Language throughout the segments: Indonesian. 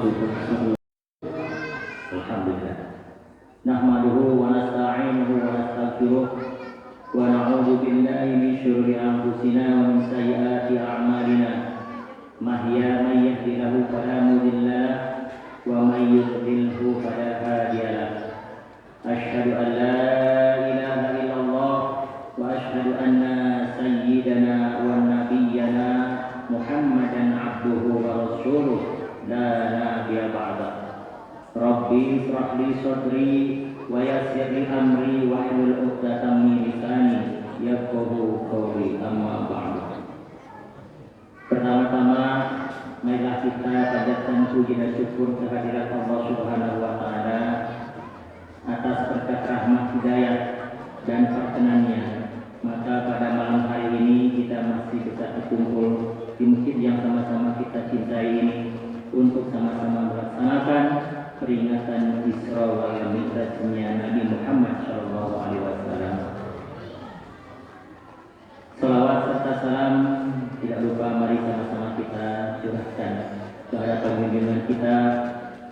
abduhu. Alhamdulillah. Nahmaduhu wa nasta'inuhu wa nastaghfiruh wa na'udzu billahi min syururi anfusina wa min sayyiati a'malina. May yahdihillahu fala mudilla lahu wa may yudlilhu fala hadiya lahu. Asyhadu an la ilaha illallah wa asyhadu anna sayyidana wa nabiyyana Muhammadan abduhu wa rasuluh la nabiyya ba'da. Rabbi ishrah li sadri wa yassir li amri wahlul 'uqdatam min lisani yafqahu qawli, amma ba'du. Pertama-tama marilah kita panjatkan puji dan syukur kehadirat Allah Subhanahu wa taala atas berkat rahmat hidayah dan perkenannya. Maka pada malam hari ini kita masih bisa berkumpul di masjid yang sama-sama kita cintai ini untuk sama-sama melaksanakan peringatan Isra wal Mi'rajnya Nabi Muhammad sallallahu alaihi wasallam. Salawat serta salam tidak lupa mari sama-sama kita curahkan kepada pemimpin kita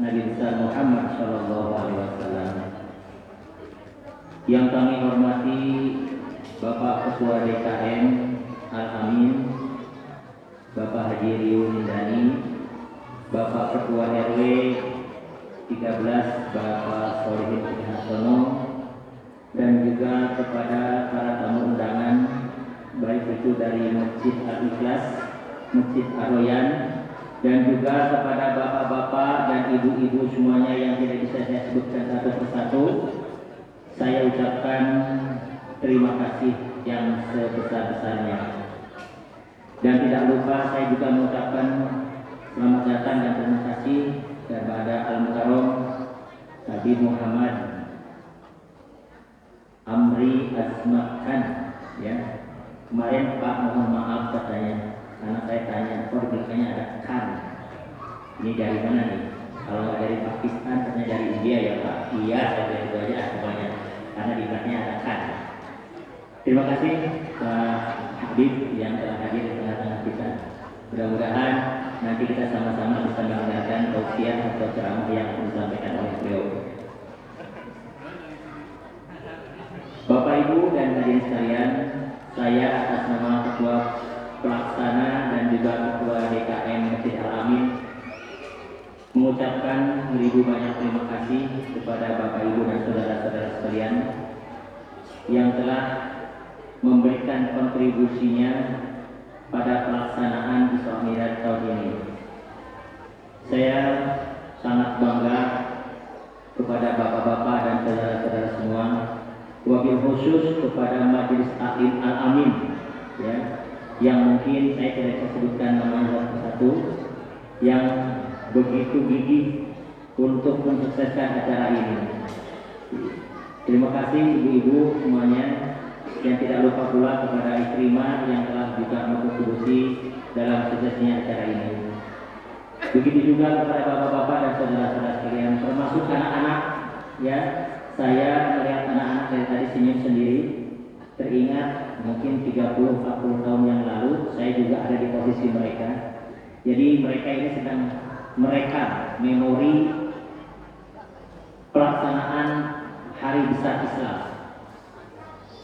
Nabi besar Muhammad sallallahu alaihi wasallam. Yang kami hormati Bapak Ketua DKM Al-Amin, Bapak Haji Riu Nindani, Bapak Ketua RW 13 Bapak Solihin Hasono, dan juga kepada para tamu undangan baik itu dari Masjid Al-Ikhlas, Masjid Ar-Royan, dan juga kepada bapak-bapak dan ibu-ibu semuanya yang tidak bisa saya sebutkan satu persatu. Saya ucapkan terima kasih yang sebesar-besarnya. Dan tidak lupa saya juga mengucapkan selamat datang dan terima kasih kepada Al-Mukarram Habib Muhammad Amri Azmakan, ya. Kemarin Pak mohon maaf katanya, karena saya tanya, kok diberikannya ada kan? Ini dari mana nih? Kalau nggak dari Pakistan, katanya dari India ya Pak. Iya, saya itu aja pokoknya, karena diberikannya ada kan. Terima kasih Pak Habib yang telah hadir di tengah-tengah kita. Mudah-mudahan nanti kita sama-sama bisa mendengarkan tausiah atau ceramah yang disampaikan oleh beliau. Bapak Ibu dan hadirin sekalian, saya atas nama Ketua Pelaksana dan juga Ketua DKM Masjid Al-Amin mengucapkan beribu banyak terima kasih kepada Bapak Ibu dan saudara-saudara sekalian yang telah memberikan kontribusinya pada pelaksanaan Isra Mi'raj tahun ini. Saya sangat bangga kepada bapak-bapak dan saudara-saudara semua, wabil khusus kepada Majelis Taklim Al-Amin, ya, yang mungkin saya tidak bisa sebutkan namanya satu-satu, yang begitu gigih untuk mensukseskan acara ini. Terima kasih ibu-ibu semuanya, yang tidak lupa pula kepada Ikrimah yang telah juga berkontribusi dalam suksesnya acara ini. Begitu juga kepada bapak-bapak dan saudara-saudara sekalian, termasuk anak-anak, ya. Saya melihat anak-anak dari tadi senyum sendiri, teringat mungkin 30-40 tahun yang lalu saya juga ada di posisi mereka. Jadi mereka ini sedang merekam memori pelaksanaan Hari Besar Islam.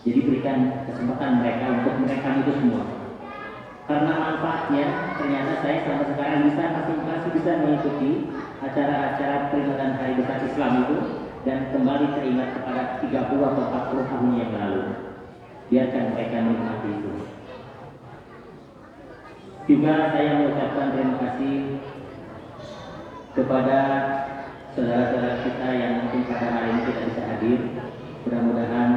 Jadi berikan kesempatan mereka untuk merekam itu semua. Karena manfaatnya ternyata saya sampai sekarang masih bisa mengikuti acara-acara peringatan Hari Besar Islam itu dan kembali teringat kepada 30 atau 40 tahun yang lalu. Biarkan mereka menikmati itu. Juga saya mengucapkan terima kasih kepada saudara-saudara kita yang mungkin pada hari ini tidak bisa hadir. Mudah-mudahan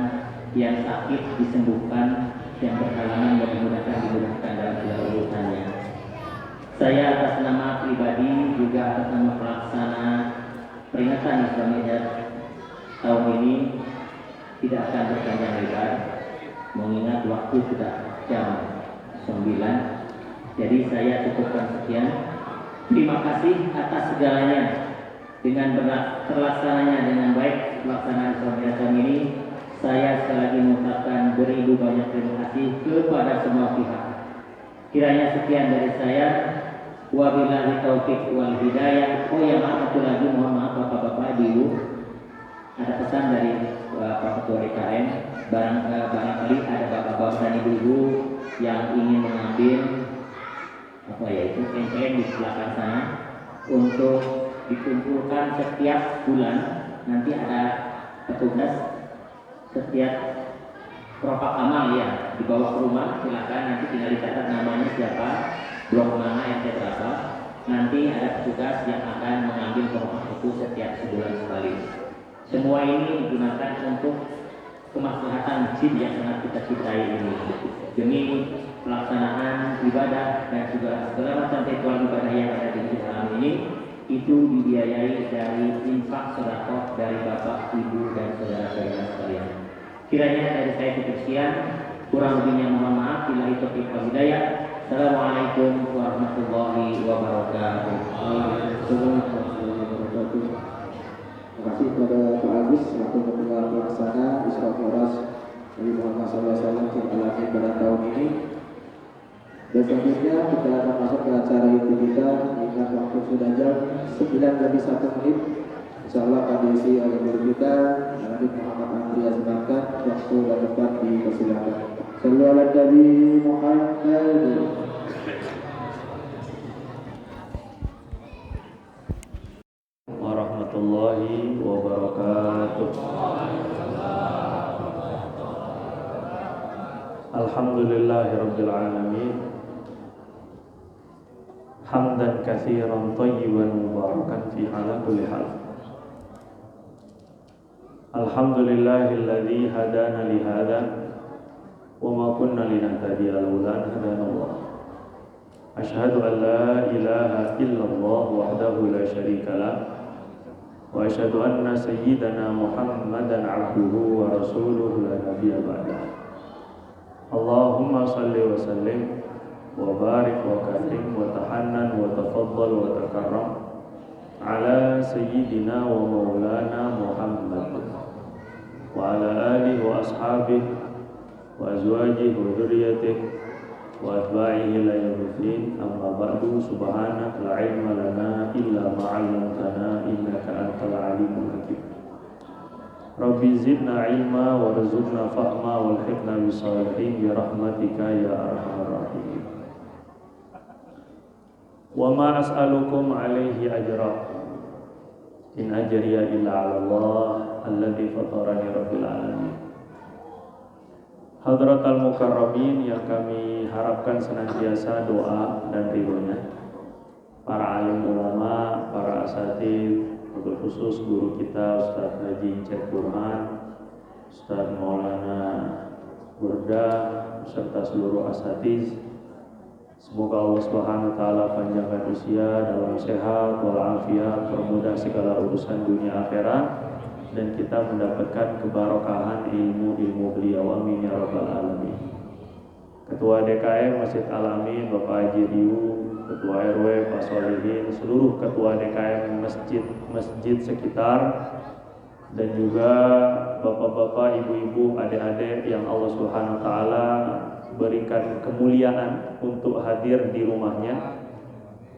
yang sakit disembuhkan, yang berhalangan mudah-mudahan dimudahkan dalam segala urusannya. Saya atas nama pribadi juga atas nama pelaksana peringatan Isra Mi'raj tahun ini tidak akan berpanjang lebar, mengingat waktu sudah jam 9. Jadi saya cukupkan sekian. Terima kasih atas segalanya. Dengan terlaksananya dengan baik pelaksanaan Isra Mi'raj tahun ini, saya sekali lagi mengucapkan beribu banyak terima kasih kepada semua pihak. Kiranya sekian dari saya. Wabillahi taufiq wal hidayah. Oh ya, pesan dari Pak Ketua DKM, barangkali ada bapak-bapak dan ibu-ibu yang ingin mengambil pempek di belakang sana untuk dikumpulkan setiap bulan. Nanti ada petugas setiap propak amal ya dibawa ke rumah, silakan nanti tinggal dicatat namanya siapa, blok mana, RT berapa. Nanti ada petugas yang akan mengambil propak itu setiap sebulan sekali. Semua ini digunakan untuk kemaslahatan masjid yang sangat kita cintai ini, demi pelaksanaan ibadah dan juga segala macam ritual ibadah yang ada di masjid Al ini itu dibiayai dari infak sedekah dari bapak, ibu dan saudara-saudara sekalian. Kiranya dari saya cukup sekian, kurang lebihnya mohon maaf. Billahi taufiq wal hidayah. Assalamualaikum warahmatullahi wabarakatuh. Terima kasih kepada Pak Agus selaku ketua pelaksana Isra Mi'raj Nabi Muhammad SAW pada tahun ini. Dan selanjutnya kita akan masuk ke acara inti kita. Ingat waktu sudah jam 9:01. Insyaallah kondisi oleh guru kita Nabi Muhammad Andriya Semangat. Waktu dan tempat dipersilakan. Sallallahu alaihi Nabi Muhammad. Warahmatullahi wabarakatuh. Alhamdulillahirabbil alamin. Hamdan katsiran thayyiban mubarakan fi ala kulli hal. Alhamdulillahilladzi hadana li hadza wa ma kunna linahtadiya laula an hadana Allah. Asyhadu an la ilaha illallah wahdahu la syarika lah wa asyhadu anna sayyidana Muhammadan abduhu wa rasuluhu la nabiyya ba'dah. Allahumma salli wa sallim wa barik wa karim wa tahannan wa tafaddal wa takarram ala sayyidina wa maulana Muhammad wa ala alihi wa ashabihi wa azwajihi wa dhurriyyatihi wa atba'ihi ila yaumiddin. Amma ba'du. Subhanaka la ilma lana illa ma 'allamtana innaka antal alimul hakim. Rabbi zidna ilma warzuqna fahma walhiqna bisalihin bi rahmatika ya arhamar rahimin. Wa ma as'alukum alaihi ajra in ajriya illa 'ala Allah alladzi fatarani rabbil alamin. Hadratal mukarramin yang kami harapkan senantiasa doa dan ridhonya, para alim ulama, para asatidz, khusus guru kita Ustaz Haji Cek Burhan, Ustaz Maulana Burda, serta seluruh asatidz. Semoga Allah Subhanahu wa taala panjangkan usia, dalam sehat walafiat, permudah segala urusan dunia akhirat, dan kita mendapatkan kebarokahan ilmu-ilmu beliau. Amin ya rabbal alamin. Ketua DKM Masjid Al Amin Bapak Haji Riu, Ketua RW Pak Solihin, seluruh ketua DKM masjid sekitar, dan juga bapak-bapak, ibu-ibu, adik-adik yang Allah Subhanahu wa taala berikan kemuliaan untuk hadir di rumahnya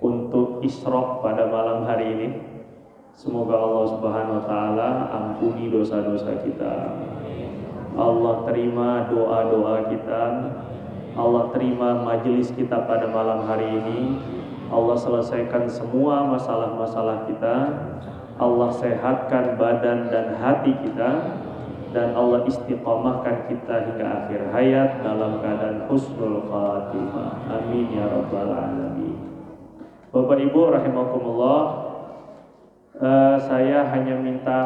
untuk Isra pada malam hari ini. Semoga Allah Subhanahu wa taala ampuni dosa-dosa kita. Allah terima doa-doa kita. Allah terima majelis kita pada malam hari ini. Allah selesaikan semua masalah-masalah kita. Allah sehatkan badan dan hati kita, dan Allah istiqomahkan kita hingga akhir hayat dalam keadaan husnul khatimah. Amin ya rabbal alamin. Bapak Ibu rahimakumullah, saya hanya minta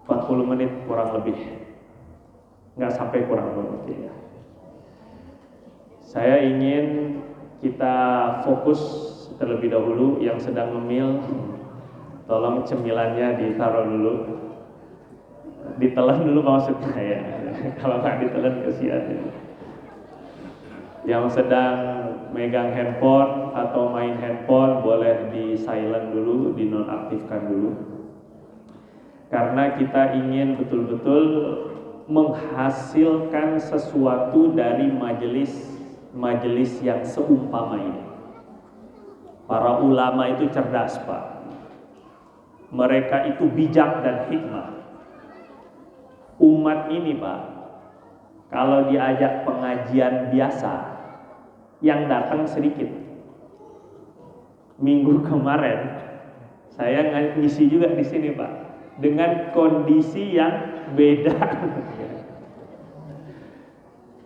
40 menit kurang lebih, nggak sampai kurang lebih ya. Saya ingin kita fokus terlebih dahulu. Yang sedang ngemil, tolong cemilannya ditaruh dulu, ditelan dulu maksudnya ya. Kalau nggak ditelan kesian ya. Yang sedang megang handphone atau main handphone boleh di silent dulu, dinonaktifkan dulu, karena kita ingin betul-betul menghasilkan sesuatu dari majelis yang seumpama ini. Para ulama itu cerdas Pak. Mereka itu bijak dan hikmah. Umat ini Pak, kalau diajak pengajian biasa, yang datang sedikit. Minggu kemarin saya ngisi juga di sini Pak, dengan kondisi yang beda.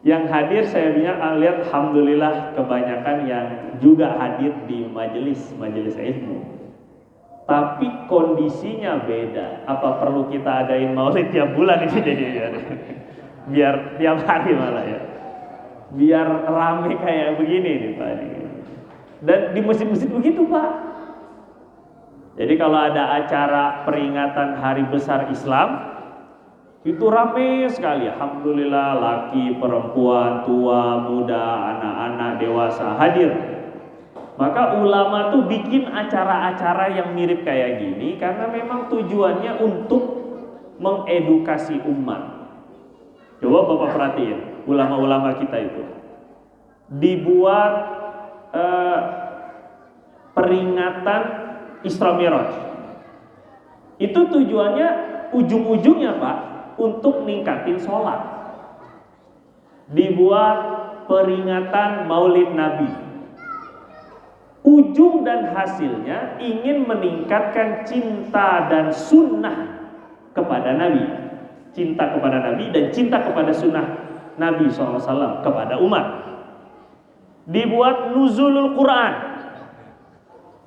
Yang hadir saya lihat alhamdulillah kebanyakan yang juga hadir di majelis ilmu. Tapi kondisinya beda. Apa perlu kita adain maulid tiap bulan ini jadi biar tiap hari malah ya. Biar rame kayak begini nih Pak. Dan di masjid-masjid begitu Pak. Jadi kalau ada acara peringatan Hari Besar Islam, itu rame sekali. Alhamdulillah, laki, perempuan, tua, muda, anak-anak, dewasa hadir. Maka ulama tuh bikin acara-acara yang mirip kayak gini karena memang tujuannya untuk mengedukasi umat. Coba Bapak perhatiin, ulama-ulama kita itu dibuat peringatan Isra Mi'raj. Itu tujuannya ujung-ujungnya Pak untuk ningkatin sholat. Dibuat peringatan Maulid Nabi. Ujung dan hasilnya ingin meningkatkan cinta dan sunnah kepada Nabi. Cinta kepada Nabi dan cinta kepada sunnah Nabi SAW kepada umat. Dibuat nuzulul Quran.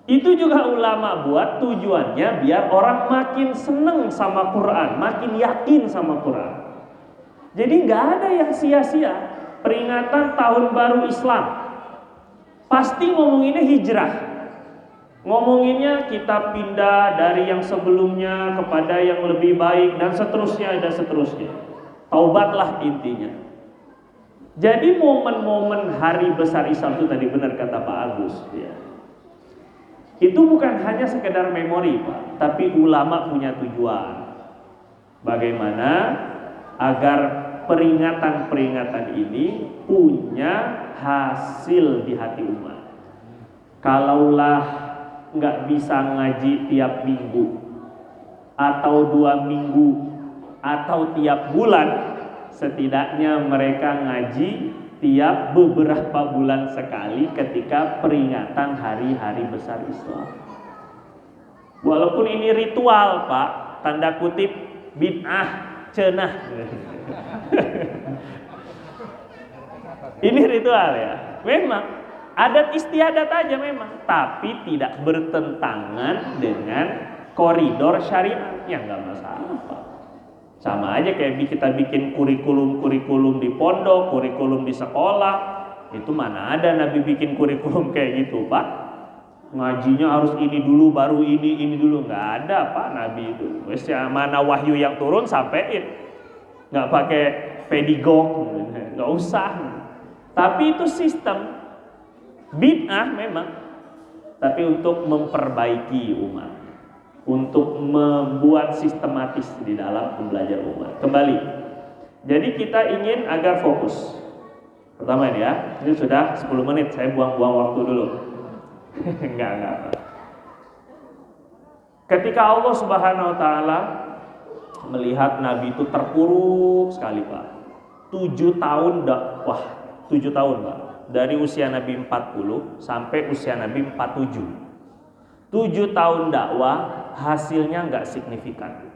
Itu juga ulama buat tujuannya biar orang makin seneng sama Quran, makin yakin sama Quran. Jadi gak ada yang sia-sia. Peringatan tahun baru Islam pasti ngomonginnya hijrah. Ngomonginnya kita pindah dari yang sebelumnya kepada yang lebih baik dan seterusnya. Taubatlah intinya. Jadi momen-momen hari besar Islam itu tadi benar kata Pak Agus ya. Itu bukan hanya sekedar memori Pak, tapi ulama punya tujuan. Bagaimana agar peringatan-peringatan ini punya hasil di hati umat. Kalaulah nggak bisa ngaji tiap minggu atau 2 minggu atau tiap bulan, setidaknya mereka ngaji tiap beberapa bulan sekali ketika peringatan hari-hari besar Islam. Walaupun ini ritual Pak, tanda kutip bid'ah, cenah. Ini ritual ya. Memang adat istiadat aja memang, tapi tidak bertentangan dengan koridor syariat, yang nggak masalah Pak. Sama aja kayak kita bikin kurikulum di pondok, kurikulum di sekolah. Itu mana ada Nabi bikin kurikulum kayak gitu Pak. Ngajinya harus ini dulu baru ini dulu, nggak ada Pak Nabi itu. Wes ya, mana wahyu yang turun sampein. Nggak pakai pedigok, nggak usah. Tapi itu sistem bid'ah memang, tapi untuk memperbaiki umat, untuk membuat sistematis di dalam belajar umat. Kembali, jadi kita ingin agar fokus. Pertama ini ya, ini sudah 10 menit, saya buang-buang waktu dulu. Enggak. Ketika Allah Subhanahu Wa Taala melihat Nabi itu terpuruk sekali Pak, 7 tahun dakwah. 7 tahun Pak, dari usia Nabi 40 sampai usia Nabi 47. 7 tahun dakwah, hasilnya nggak signifikan.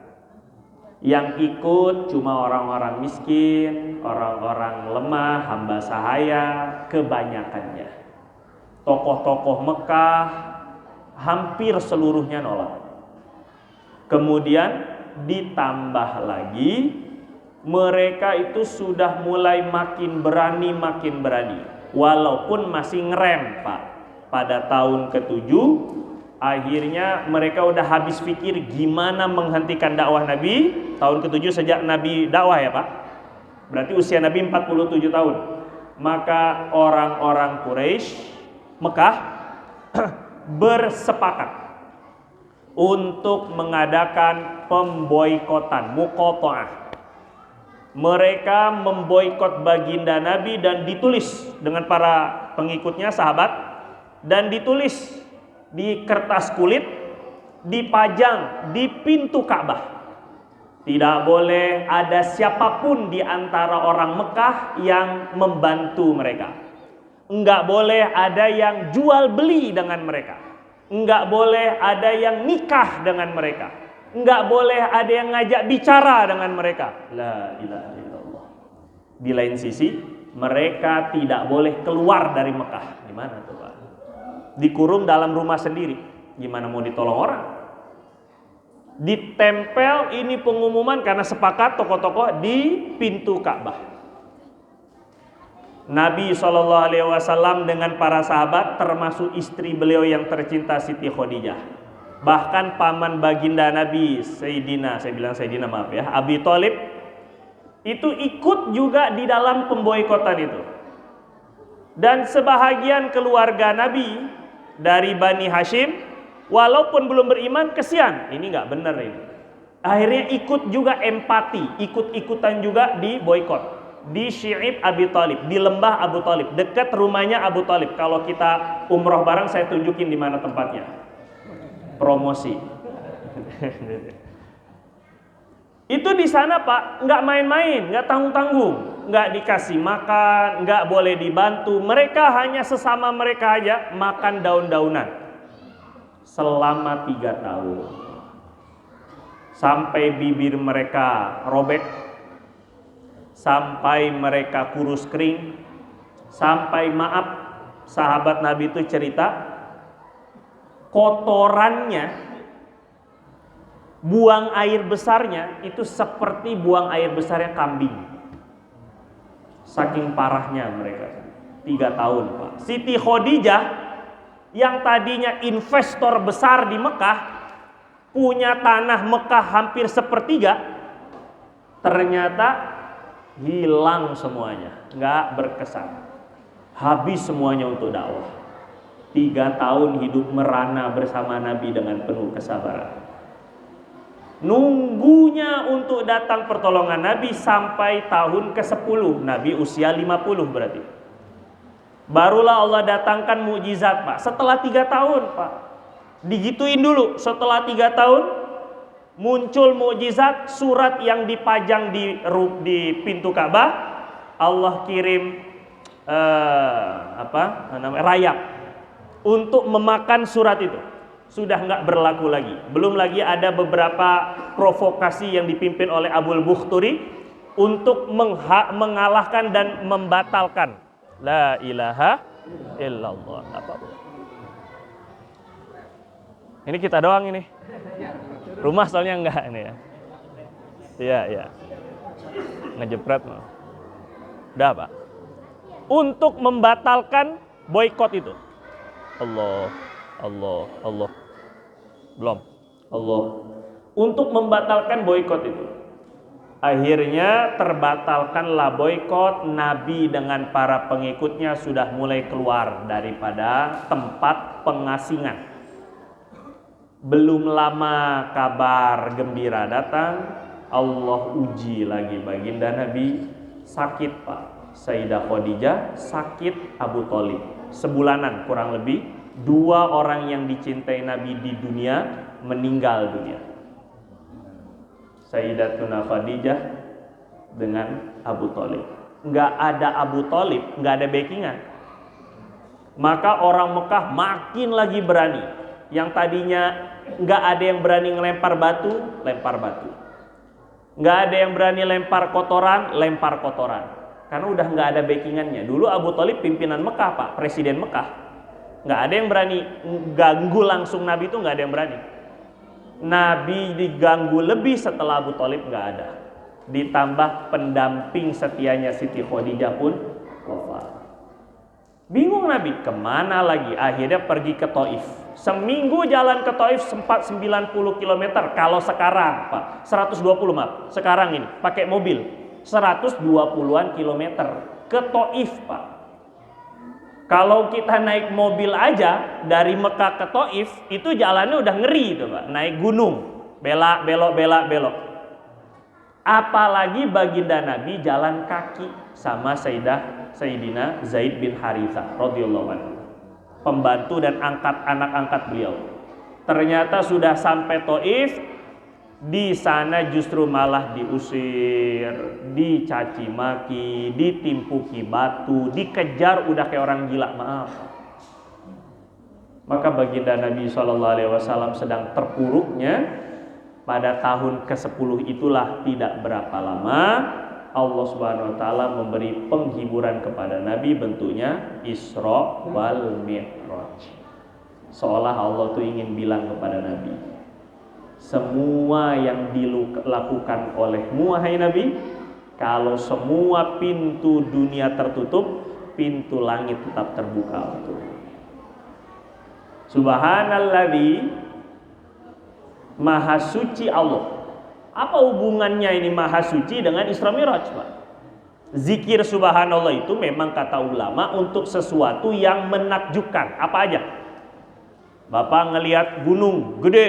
Yang ikut cuma orang-orang miskin, orang-orang lemah, hamba sahaya, kebanyakannya. Tokoh-tokoh Mekah hampir seluruhnya nolak. Kemudian ditambah lagi, mereka itu sudah mulai makin berani. Walaupun masih ngerem Pak. Pada tahun ke-7 akhirnya mereka udah habis pikir gimana menghentikan dakwah Nabi. Tahun ke-7 sejak Nabi dakwah ya Pak. Berarti usia Nabi 47 tahun. Maka orang-orang Quraisy Mekah bersepakat untuk mengadakan pemboikotan, muqatta'ah. Mereka memboikot baginda Nabi dan ditulis dengan para pengikutnya, sahabat, dan ditulis di kertas kulit dipajang di pintu Ka'bah. Tidak boleh ada siapapun di antara orang Mekah yang membantu mereka. Enggak boleh ada yang jual beli dengan mereka. Enggak boleh ada yang nikah dengan mereka. Enggak boleh ada yang ngajak bicara dengan mereka. La ilaha illallah. Di lain sisi, mereka tidak boleh keluar dari Mekah. Gimana tuh Pak? Dikurung dalam rumah sendiri. Gimana mau ditolong orang? Ditempel ini pengumuman karena sepakat tokoh-tokoh di pintu Ka'bah. Nabi SAW dengan para sahabat termasuk istri beliau yang tercinta Siti Khadijah. Bahkan paman baginda Nabi Sayyidina, Abi Thalib itu ikut juga di dalam pemboikotan itu. Dan sebahagian keluarga Nabi dari Bani Hashim walaupun belum beriman, kesian, ini nggak benar ini. Akhirnya ikut juga empati, ikut-ikutan juga di boikot, di Syi'ib Abi Thalib, di lembah Abu Thalib, dekat rumahnya Abu Thalib. Kalau kita umroh bareng, saya tunjukin di mana tempatnya. Promosi. Itu di sana Pak, nggak main-main, nggak tanggung-tanggung, nggak dikasih makan, nggak boleh dibantu. Mereka hanya sesama mereka aja makan daun-daunan. Selama 3 tahun sampai bibir mereka robek, sampai mereka kurus kering, sampai maaf sahabat Nabi itu cerita kotorannya, buang air besarnya itu seperti buang air besarnya kambing. Saking parahnya mereka. 3 tahun Pak. Siti Khadijah yang tadinya investor besar di Mekah, punya tanah Mekah hampir sepertiga, ternyata hilang semuanya, nggak berkesan, habis semuanya untuk dakwah. 3 tahun hidup merana bersama Nabi dengan penuh kesabaran. Nunggunya untuk datang pertolongan Nabi sampai tahun ke-10, Nabi usia 50 berarti. Barulah Allah datangkan mukjizat Pak. Setelah 3 tahun Pak, digituin dulu. Setelah 3 tahun muncul mukjizat, surat yang dipajang di pintu Ka'bah. Allah kirim rayap untuk memakan surat itu. Sudah nggak berlaku lagi. Belum lagi ada beberapa provokasi yang dipimpin oleh Abul Bukhturi untuk mengalahkan dan membatalkan. La ilaha illallah. Apa? Ini kita doang ini. Rumah soalnya enggak ini ya. Iya. Ngejepret loh. Udah Pak. Untuk membatalkan boikot itu. Allah. Belum. Allah. Untuk membatalkan boikot itu. Akhirnya terbatalkanlah boikot. Nabi dengan para pengikutnya sudah mulai keluar daripada tempat pengasingan. Belum lama kabar gembira datang, Allah uji lagi baginda Nabi. Sakit Pak, Sayyidah Khadijah sakit, Abu Thalib sebulanan kurang lebih. 2 orang yang dicintai Nabi di dunia meninggal dunia, Sayyidatuna Khadijah dengan Abu Thalib. Nggak ada Abu Thalib, nggak ada backingan. Maka orang Mekah makin lagi berani. Yang tadinya nggak ada yang berani ngelempar batu, lempar batu. Nggak ada yang berani lempar kotoran, lempar kotoran. Karena udah nggak ada backingannya. Dulu Abu Thalib pimpinan Mekah Pak, presiden Mekah. Nggak ada yang berani ganggu langsung Nabi, itu nggak ada yang berani. Nabi diganggu lebih setelah Abu Thalib nggak ada. Ditambah pendamping setianya Siti Khadijah pun wafat. Bingung Nabi, kemana lagi? Akhirnya pergi ke Taif. Seminggu jalan ke Taif sempat 90 km. Kalau sekarang Pak, 120 maaf. Sekarang ini pakai mobil 120-an kilometer ke Taif Pak. Kalau kita naik mobil aja dari Mekah ke Taif, itu jalannya udah ngeri itu Pak. Naik gunung, belok. Apalagi baginda Nabi jalan kaki sama Sayyidina Zaid bin Harithah radhiyallahu anhu, pembantu dan anak angkat beliau. Ternyata sudah sampai Taif, di sana justru malah diusir, dicaci maki, ditimpuki batu, dikejar udah kayak orang gila, maaf. Maka baginda Nabi SAW sedang terpuruknya. Pada tahun ke-10 itulah tidak berapa lama Allah Subhanahu wa taala memberi penghiburan kepada Nabi, bentuknya Isra wal Mi'raj. Seolah Allah tuh ingin bilang kepada Nabi, semua yang dilakukan olehmu wahai Nabi, kalau semua pintu dunia tertutup, pintu langit tetap terbuka. Subhanalladzi, Maha suci Allah. Apa hubungannya ini Maha suci dengan Isra Mi'raj, Pak? Zikir subhanallah itu memang kata ulama untuk sesuatu yang menakjubkan. Apa aja? Bapak ngelihat gunung gede,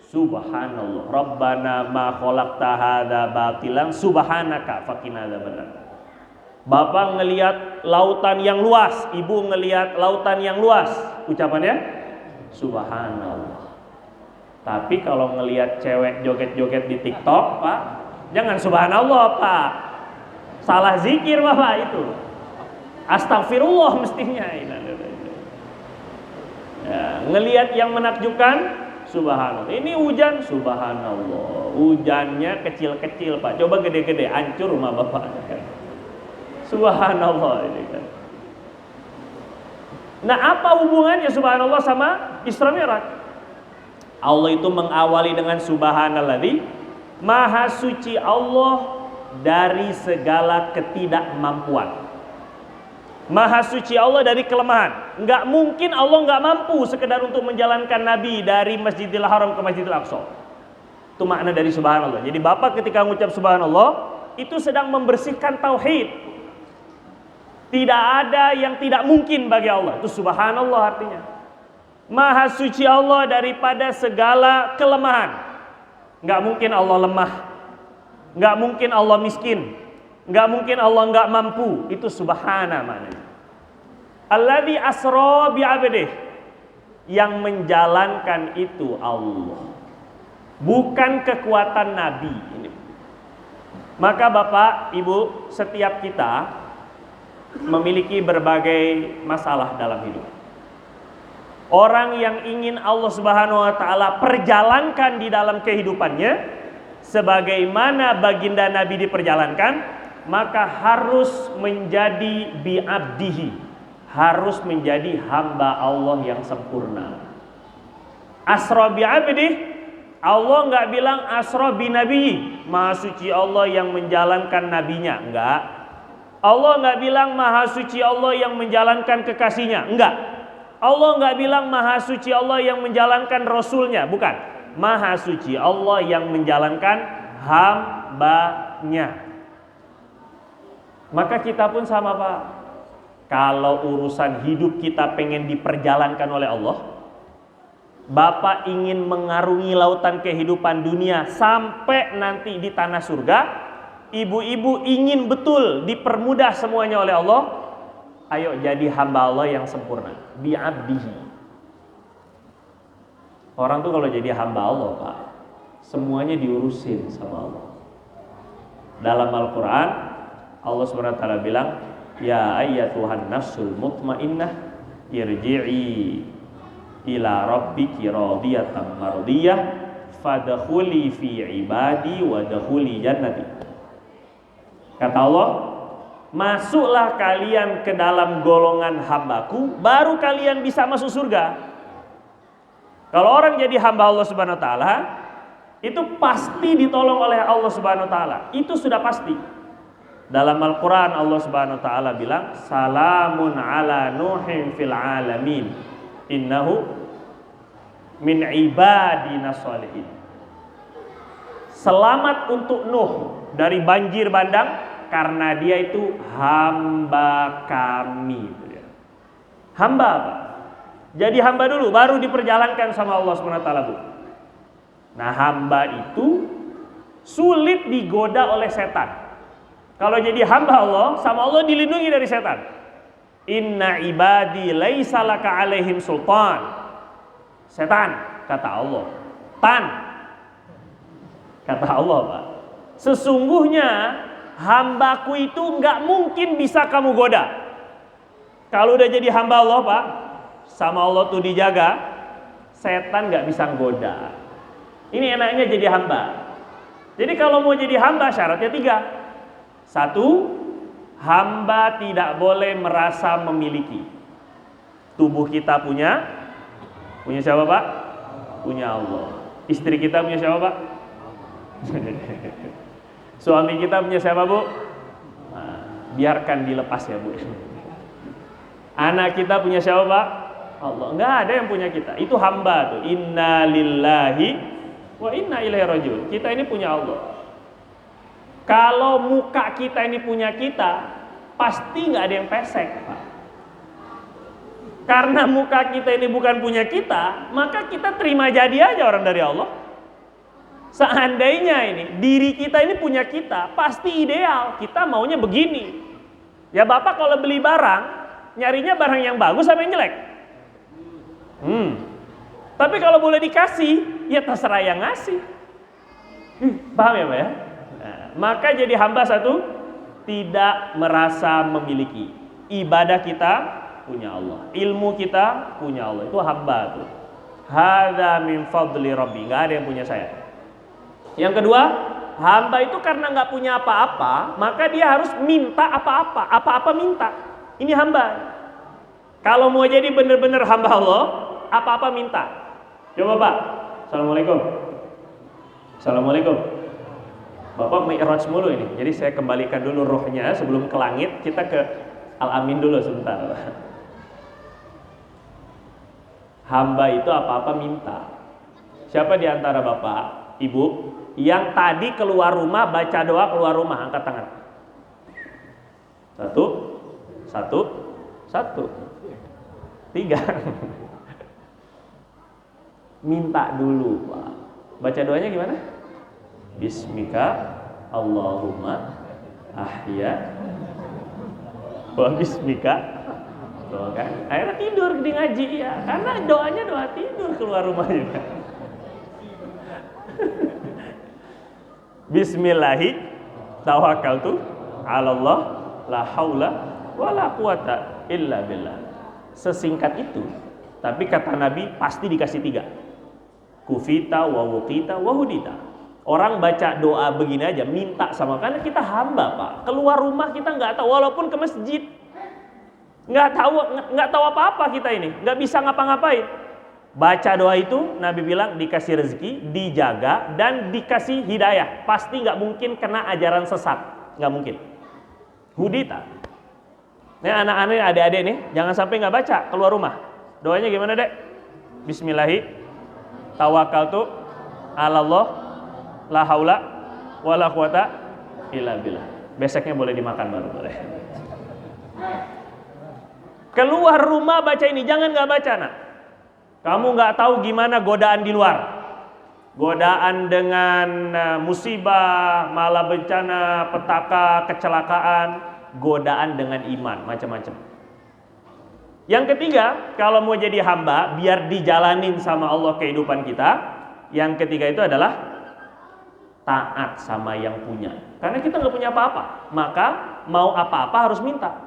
subhanallah. Rabbana ma khalaqta hadza batilan subhanaka faqina adzabannar. Bapak ngelihat lautan yang luas, ibu ngelihat lautan yang luas, ucapannya subhanallah. Tapi kalau ngelihat cewek joget-joget di TikTok, Pak, jangan subhanallah, Pak. Salah zikir, Bapak itu. Astagfirullah mestinya. Ya, ngelihat yang menakjubkan, subhanallah. Ini hujan, subhanallah. Hujannya kecil-kecil, Pak. Coba gede-gede, hancur rumah Bapak. Subhanallah ini kan. Nah, apa hubungannya subhanallah sama Isra Mi'raj? Allah itu mengawali dengan subhanalladzi, maha suci Allah dari segala ketidakmampuan. Maha suci Allah dari kelemahan. Enggak mungkin Allah enggak mampu sekedar untuk menjalankan Nabi dari Masjidil Haram ke Masjidil Aqsa. Itu makna dari subhanallah. Jadi Bapak ketika mengucap subhanallah itu sedang membersihkan tauhid. Tidak ada yang tidak mungkin bagi Allah. Itu subhanallah artinya. Maha suci Allah daripada segala kelemahan. Enggak mungkin Allah lemah. Enggak mungkin Allah miskin. Enggak mungkin Allah enggak mampu. Itu subhana maknanya. Alladzi asra bi'abdihi, yang menjalankan itu Allah, bukan kekuatan Nabi. Maka Bapak, Ibu, setiap kita memiliki berbagai masalah dalam hidup. Orang yang ingin Allah Subhanahu wa taala perjalankan di dalam kehidupannya sebagaimana baginda Nabi diperjalankan, maka harus menjadi bi'abdihi, harus menjadi hamba Allah yang sempurna. Asra bi'abdihi, Allah enggak bilang asra bi nabi, maha suci Allah yang menjalankan nabinya, enggak. Allah enggak bilang maha suci Allah yang menjalankan kekasihnya, enggak. Allah enggak bilang maha suci Allah yang menjalankan rasulnya, bukan. Maha suci Allah yang menjalankan hambanya. Maka kita pun sama, Pak. Kalau urusan hidup kita pengen diperjalankan oleh Allah, Bapak ingin mengarungi lautan kehidupan dunia sampai nanti di tanah surga, ibu-ibu ingin betul dipermudah semuanya oleh Allah, ayo jadi hamba Allah yang sempurna, bi'abdihi. Orang tuh kalau jadi hamba Allah, Pak, semuanya diurusin sama Allah. Dalam Al-Quran, Allah SWT bilang, ya ayyatuhan nafsul mutmainnah, irji'i ila rabbiki radiyatan mardiyah, fadkhuli fi ibadi wadkhuli jannati. Kata Allah, masuklah kalian ke dalam golongan hambaku, baru kalian bisa masuk surga. Kalau orang jadi hamba Allah Subhanahu wa taala, itu pasti ditolong oleh Allah Subhanahu wa taala. Itu sudah pasti. Dalam Al-Qur'an Allah Subhanahu wa taala bilang, salamun ala nuhin fil alamin, innahu min ibadina sholihin. Selamat untuk Nuh dari banjir bandang, karena dia itu hamba kami. Hamba apa? Jadi hamba dulu, baru diperjalankan sama Allah SWT, Bu. Nah, hamba itu sulit digoda oleh setan. Kalau jadi hamba Allah, sama Allah dilindungi dari setan. Inna ibadi laisa laka alaihim sultan. Setan, kata Allah. Tan, kata Allah, Pak. Sesungguhnya hambaku itu nggak mungkin bisa kamu goda. Kalau udah jadi hamba Allah, Pak, sama Allah tuh dijaga, setan nggak bisa goda. Ini enaknya jadi hamba. Jadi kalau mau jadi hamba syaratnya 3. 1, hamba tidak boleh merasa memiliki. Tubuh kita punya siapa, Pak? Punya Allah. Istri kita punya siapa, Pak? Suami kita punya siapa, Bu? Nah, biarkan dilepas ya, Bu. Anak kita punya siapa, Pak? Allah. Enggak ada yang punya kita. Itu hamba tuh. Inna lillahi wa inna ilaihi rajiun. Kita ini punya Allah. Kalau muka kita ini punya kita, pasti nggak ada yang pesek, Pak. Karena muka kita ini bukan punya kita, maka kita terima jadi aja orang dari Allah. Seandainya ini diri kita ini punya kita, pasti ideal. Kita maunya begini. Ya Bapak kalau beli barang, nyarinya barang yang bagus sama yang jelek? Tapi kalau boleh dikasih, ya terserah yang ngasih. Paham ya Pak ya? Nah, maka jadi hamba 1, tidak merasa memiliki. Ibadah kita punya Allah, ilmu kita punya Allah. Itu hamba tuh. Hadza min fadli rabbi. Nggak ada yang punya saya. Yang kedua, hamba itu karena nggak punya apa-apa, maka dia harus minta apa-apa. Apa-apa minta. Ini hamba. Kalau mau jadi benar-benar hamba Allah, apa-apa minta. Coba Pak. Assalamualaikum. Assalamualaikum. Bapak mi'raj mulu ini. Jadi saya kembalikan dulu rohnya sebelum ke langit. Kita ke Al-Amin dulu sebentar. Hamba itu apa-apa minta. Siapa di antara Bapak, Ibu yang tadi keluar rumah baca doa keluar rumah, angkat tangan. 1, 3. Minta dulu, Pak. Baca doanya gimana? Bismika Allahumma ahya wa bismika. Doa kan? Akhirnya tidur di ngaji ya, karena doanya doa tidur keluar rumah juga. Bismillahi tawakkaltu 'ala Allah la haula wala quwata illa billah. Sesingkat itu, tapi kata Nabi pasti dikasih 3. Kufita wa wuqita wa hudita. Orang baca doa begini aja minta sama, karena kita hamba Pak. Keluar rumah kita nggak tahu, walaupun ke masjid nggak tahu apa-apa kita ini, nggak bisa ngapa-ngapain. Baca doa itu Nabi bilang dikasih rezeki, dijaga dan dikasih hidayah. Pasti nggak mungkin kena ajaran sesat, nggak mungkin. Hudita. Nih anak-anak adik-adik nih, jangan sampai nggak baca keluar rumah. Doanya gimana Dek? Bismillahi tawakkaltu 'ala Allah la haula wala quwata illa billah. Besoknya boleh dimakan baru boleh. Keluar rumah baca ini, jangan nggak baca nak. Kamu nggak tahu gimana godaan di luar. Godaan dengan musibah, malapetaka, petaka, kecelakaan, godaan dengan iman, macam-macam. Yang ketiga, kalau mau jadi hamba, biar dijalanin sama Allah kehidupan kita. Yang ketiga itu adalah taat sama yang punya. Karena kita nggak punya apa-apa, maka mau apa-apa harus minta.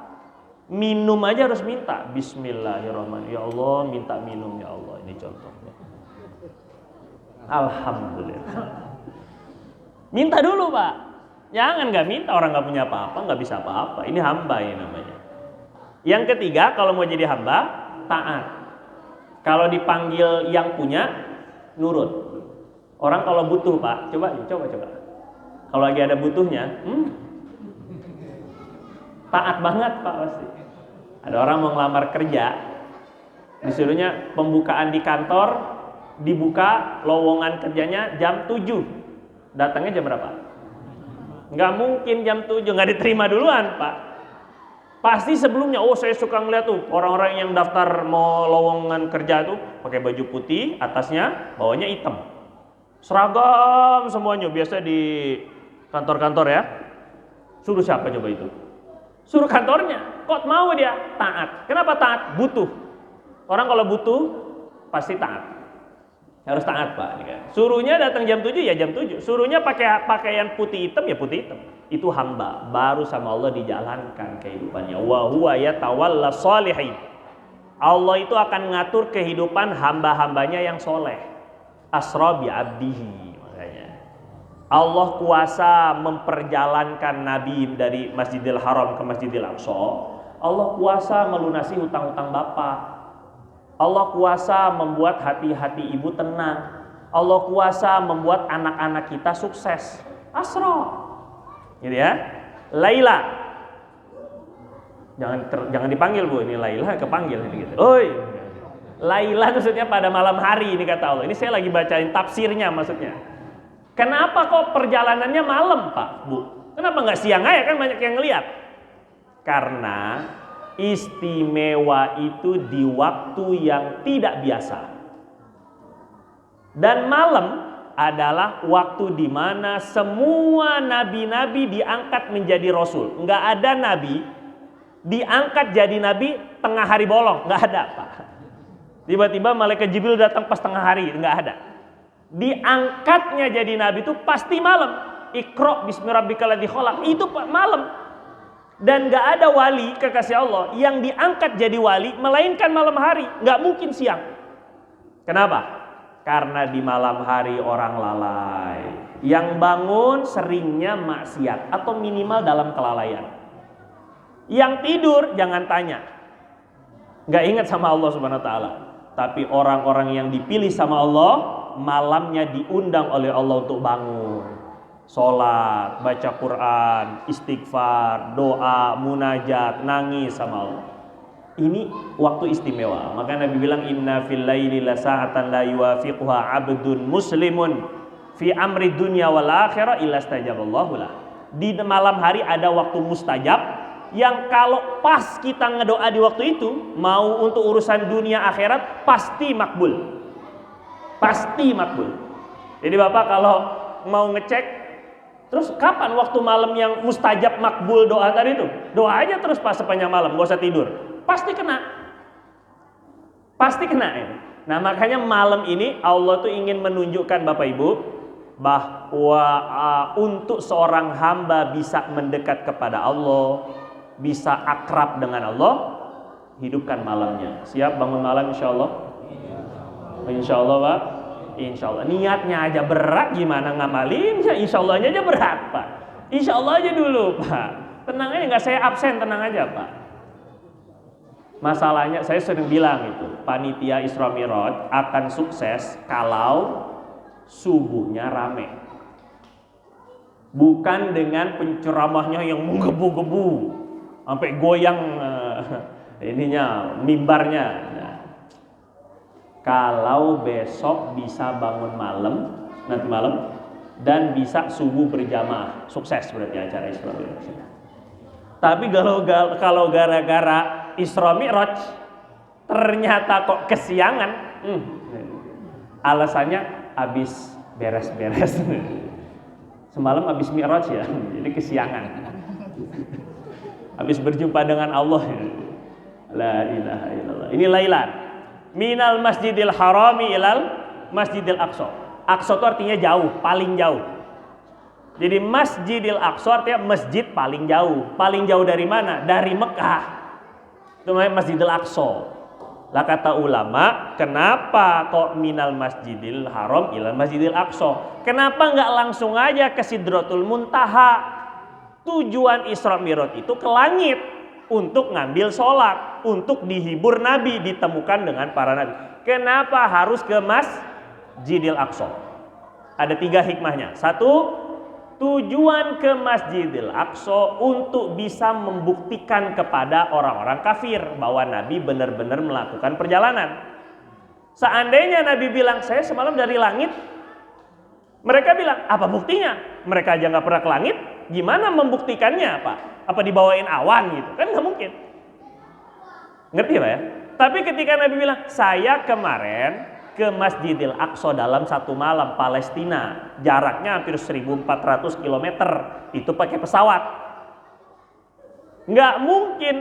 Minum aja harus minta. Bismillahirrahmanirrahim. Ya Allah, minta minum ya Allah. Ini contohnya. Alhamdulillah. Minta dulu Pak. Jangan nggak minta, orang nggak punya apa-apa, nggak bisa apa-apa. Ini hamba ini namanya. Yang ketiga, kalau mau jadi hamba, taat. Kalau dipanggil yang punya, nurut. Orang kalau butuh Pak, coba. Kalau lagi ada butuhnya, taat banget Pak pasti. Ada orang mau ngelamar kerja, disuruhnya pembukaan di kantor, dibuka lowongan kerjanya jam 7. Datangnya jam berapa? Nggak mungkin jam 7, nggak diterima duluan Pak. Pasti sebelumnya, saya suka ngeliat tuh orang-orang yang daftar mau lowongan kerja tuh pakai baju putih, atasnya bawahnya hitam. Seragam semuanya, biasa di kantor-kantor ya. Suruh siapa coba itu? Suruh kantornya. Kok mau dia? Taat. Kenapa taat? Butuh. Orang kalau butuh pasti taat. Harus taat Pak. Suruhnya datang jam 7 ya jam 7. Suruhnya pakai pakaian putih hitam ya putih hitam. Itu hamba, baru sama Allah dijalankan kehidupannya. Wa huwa yatawalla sholihin. Allah itu akan ngatur kehidupan hamba-hambanya yang soleh. Asra bi abdihi. Makanya Allah kuasa memperjalankan Nabi dari Masjidil Haram ke Masjidil Aqsa. Allah kuasa melunasi hutang-hutang bapak. Allah kuasa membuat hati-hati ibu tenang. Allah kuasa membuat anak-anak kita sukses. Asra. Gitu ya. Laila. Jangan dipanggil Bu, ini Laila kepanggil ini gitu. Oi. Laila maksudnya pada malam hari ini kata Allah. Ini saya lagi bacain tafsirnya maksudnya. Kenapa kok perjalanannya malam Pak, Bu? Kenapa nggak siang aja kan banyak yang ngeliat? Karena istimewa itu di waktu yang tidak biasa. Dan malam adalah waktu di mana semua nabi-nabi diangkat menjadi rasul. Nggak ada nabi diangkat jadi nabi tengah hari bolong, nggak ada Pak. Tiba-tiba malaikat Jibril datang pas tengah hari, nggak ada. Diangkatnya jadi nabi itu pasti malam. Iqra bismi rabbikal ladzi khalaq, itu malam. Dan nggak ada wali kekasih Allah yang diangkat jadi wali melainkan malam hari, nggak mungkin siang. Kenapa? Karena di malam hari orang lalai. Yang bangun seringnya maksiat atau minimal dalam kelalaian. Yang tidur jangan tanya. Nggak ingat sama Allah Subhanahu wa taala. Tapi orang-orang yang dipilih sama Allah malamnya diundang oleh Allah untuk bangun. Sholat, baca Quran, istighfar, doa, munajat, nangis sama Allah. Ini waktu istimewa. Maka Nabi bilang inna fil laili la sa'atan la yuwafiquha 'abdun muslimun fi amri dunya wal akhirah illa stajaballahu lah. Di malam hari ada waktu mustajab yang kalau pas kita ngedoa di waktu itu mau untuk urusan dunia akhirat pasti makbul. Pasti makbul. Jadi Bapak kalau mau ngecek terus kapan waktu malam yang mustajab makbul doa tadi itu? Doa aja terus pas sepanjang malam, gak usah tidur. Pasti kena. Pasti kena ya. Nah makanya malam ini Allah tuh ingin menunjukkan Bapak Ibu bahwa untuk seorang hamba bisa mendekat kepada Allah, bisa akrab dengan Allah, hidupkan malamnya. Siap bangun malam insya Allah? Insya Allah Pak. Insya Allah. Niatnya aja berat, gimana ngamalinnya? Insya Allah aja berat Pak. Insya Allah aja dulu Pak. Tenang aja, nggak saya absen, tenang aja Pak. Masalahnya saya sering bilang itu panitia Isra Mi'raj akan sukses kalau subuhnya rame. Bukan dengan penceramahnya yang menggebu-gebu sampai goyang ininya mimbarnya. Nah, kalau besok bisa bangun malam nanti malam dan bisa subuh berjamaah, sukses berarti acara Isra Mi'raj. Tapi kalau gara-gara Isra Mi'raj ternyata kok kesiangan, alasannya habis beres-beres. Semalam habis Mi'raj ya, jadi kesiangan. Habis berjumpa dengan Allah. La ilaha illallah. Ini Laila. Minal Masjidil Harami ilal Masjidil Aqsa. Aqsa itu artinya jauh, paling jauh. Jadi Masjidil Aqsa artinya masjid paling jauh. Paling jauh dari mana? Dari Mekah. Itu namanya Masjidil Aqsa. Lah kata ulama, kenapa kok minal Masjidil Haram ilal Masjidil Aqsa? Kenapa nggak langsung aja ke Sidratul Muntaha? Tujuan Isra Mi'raj itu ke langit untuk ngambil sholat, untuk dihibur Nabi, ditemukan dengan para Nabi. Kenapa harus ke Masjidil Aqsa? Ada 3 hikmahnya. 1, tujuan ke Masjidil Aqsa untuk bisa membuktikan kepada orang-orang kafir bahwa Nabi benar-benar melakukan perjalanan. Seandainya Nabi bilang, saya semalam dari langit, mereka bilang, apa buktinya? Mereka aja nggak pernah ke langit, gimana membuktikannya Pak? Apa dibawain awan gitu? Kan nggak mungkin. Ngerti Pak ya? Tapi ketika Nabi bilang, saya kemarin ke Masjidil Aqsa dalam 1 malam, Palestina, jaraknya hampir 1400 km, itu pakai pesawat. Nggak mungkin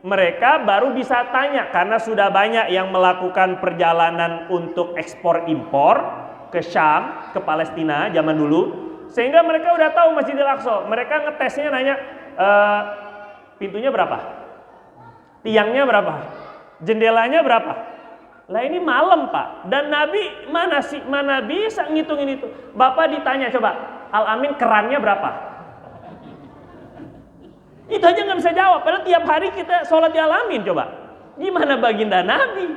mereka baru bisa tanya karena sudah banyak yang melakukan perjalanan untuk ekspor impor ke Syam, ke Palestina zaman dulu, sehingga mereka udah tahu Masjidil Aqsa. Mereka ngetesnya nanya, pintunya berapa? Tiangnya berapa? Jendelanya berapa? Lah ini malam Pak, dan Nabi mana bisa ngitungin itu. Bapak ditanya coba, Al-Amin kerannya berapa? Itu aja nggak bisa jawab, padahal tiap hari kita sholat di Al-Amin. Coba, gimana baginda Nabi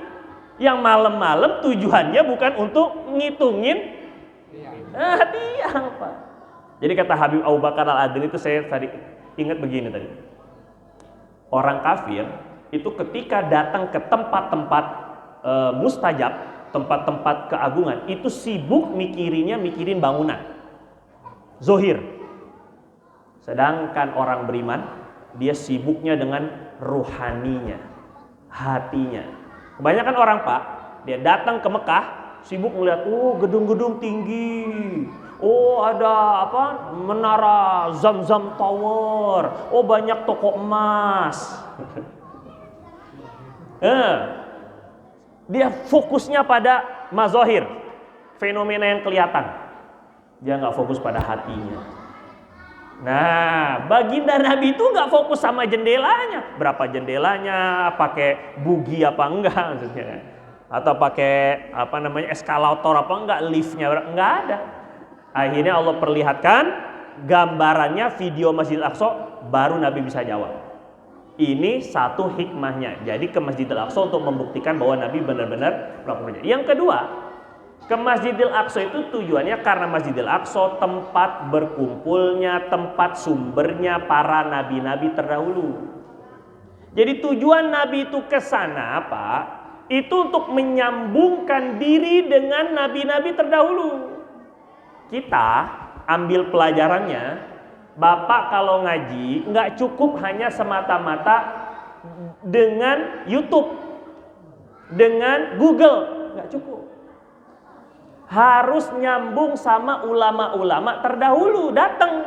yang malam-malam tujuannya bukan untuk ngitungin tiang Pak. Jadi kata Habib Abu Bakar Al-Adri itu, saya tadi ingat begini tadi. Orang kafir itu ketika datang ke tempat-tempat mustajab, tempat-tempat keagungan, itu sibuk mikirin bangunan zohir. Sedangkan orang beriman, dia sibuknya dengan ruhaninya, hatinya. Kebanyakan orang Pak, dia datang ke Mekah sibuk melihat, gedung-gedung tinggi, ada menara Zamzam Tower, banyak toko emas. Dia fokusnya pada mazohir, fenomena yang kelihatan. Dia nggak fokus pada hatinya. Nah, baginda Nabi itu nggak fokus sama jendelanya, berapa jendelanya, pakai bugi apa enggak maksudnya, atau pakai eskalator apa enggak, liftnya enggak ada. Akhirnya Allah perlihatkan gambarannya, video Masjidil Aqsa, baru Nabi bisa jawab. Ini satu hikmahnya. Jadi ke Masjidil Aqsa untuk membuktikan bahwa Nabi benar-benar melakukannya. Yang kedua, ke Masjidil Aqsa itu tujuannya karena Masjidil Aqsa tempat berkumpulnya, tempat sumbernya para nabi-nabi terdahulu. Jadi tujuan Nabi itu ke sana Pak, itu untuk menyambungkan diri dengan nabi-nabi terdahulu. Kita ambil pelajarannya, Bapak kalau ngaji nggak cukup hanya semata-mata dengan YouTube, dengan Google, nggak cukup. Harus nyambung sama ulama-ulama terdahulu datang.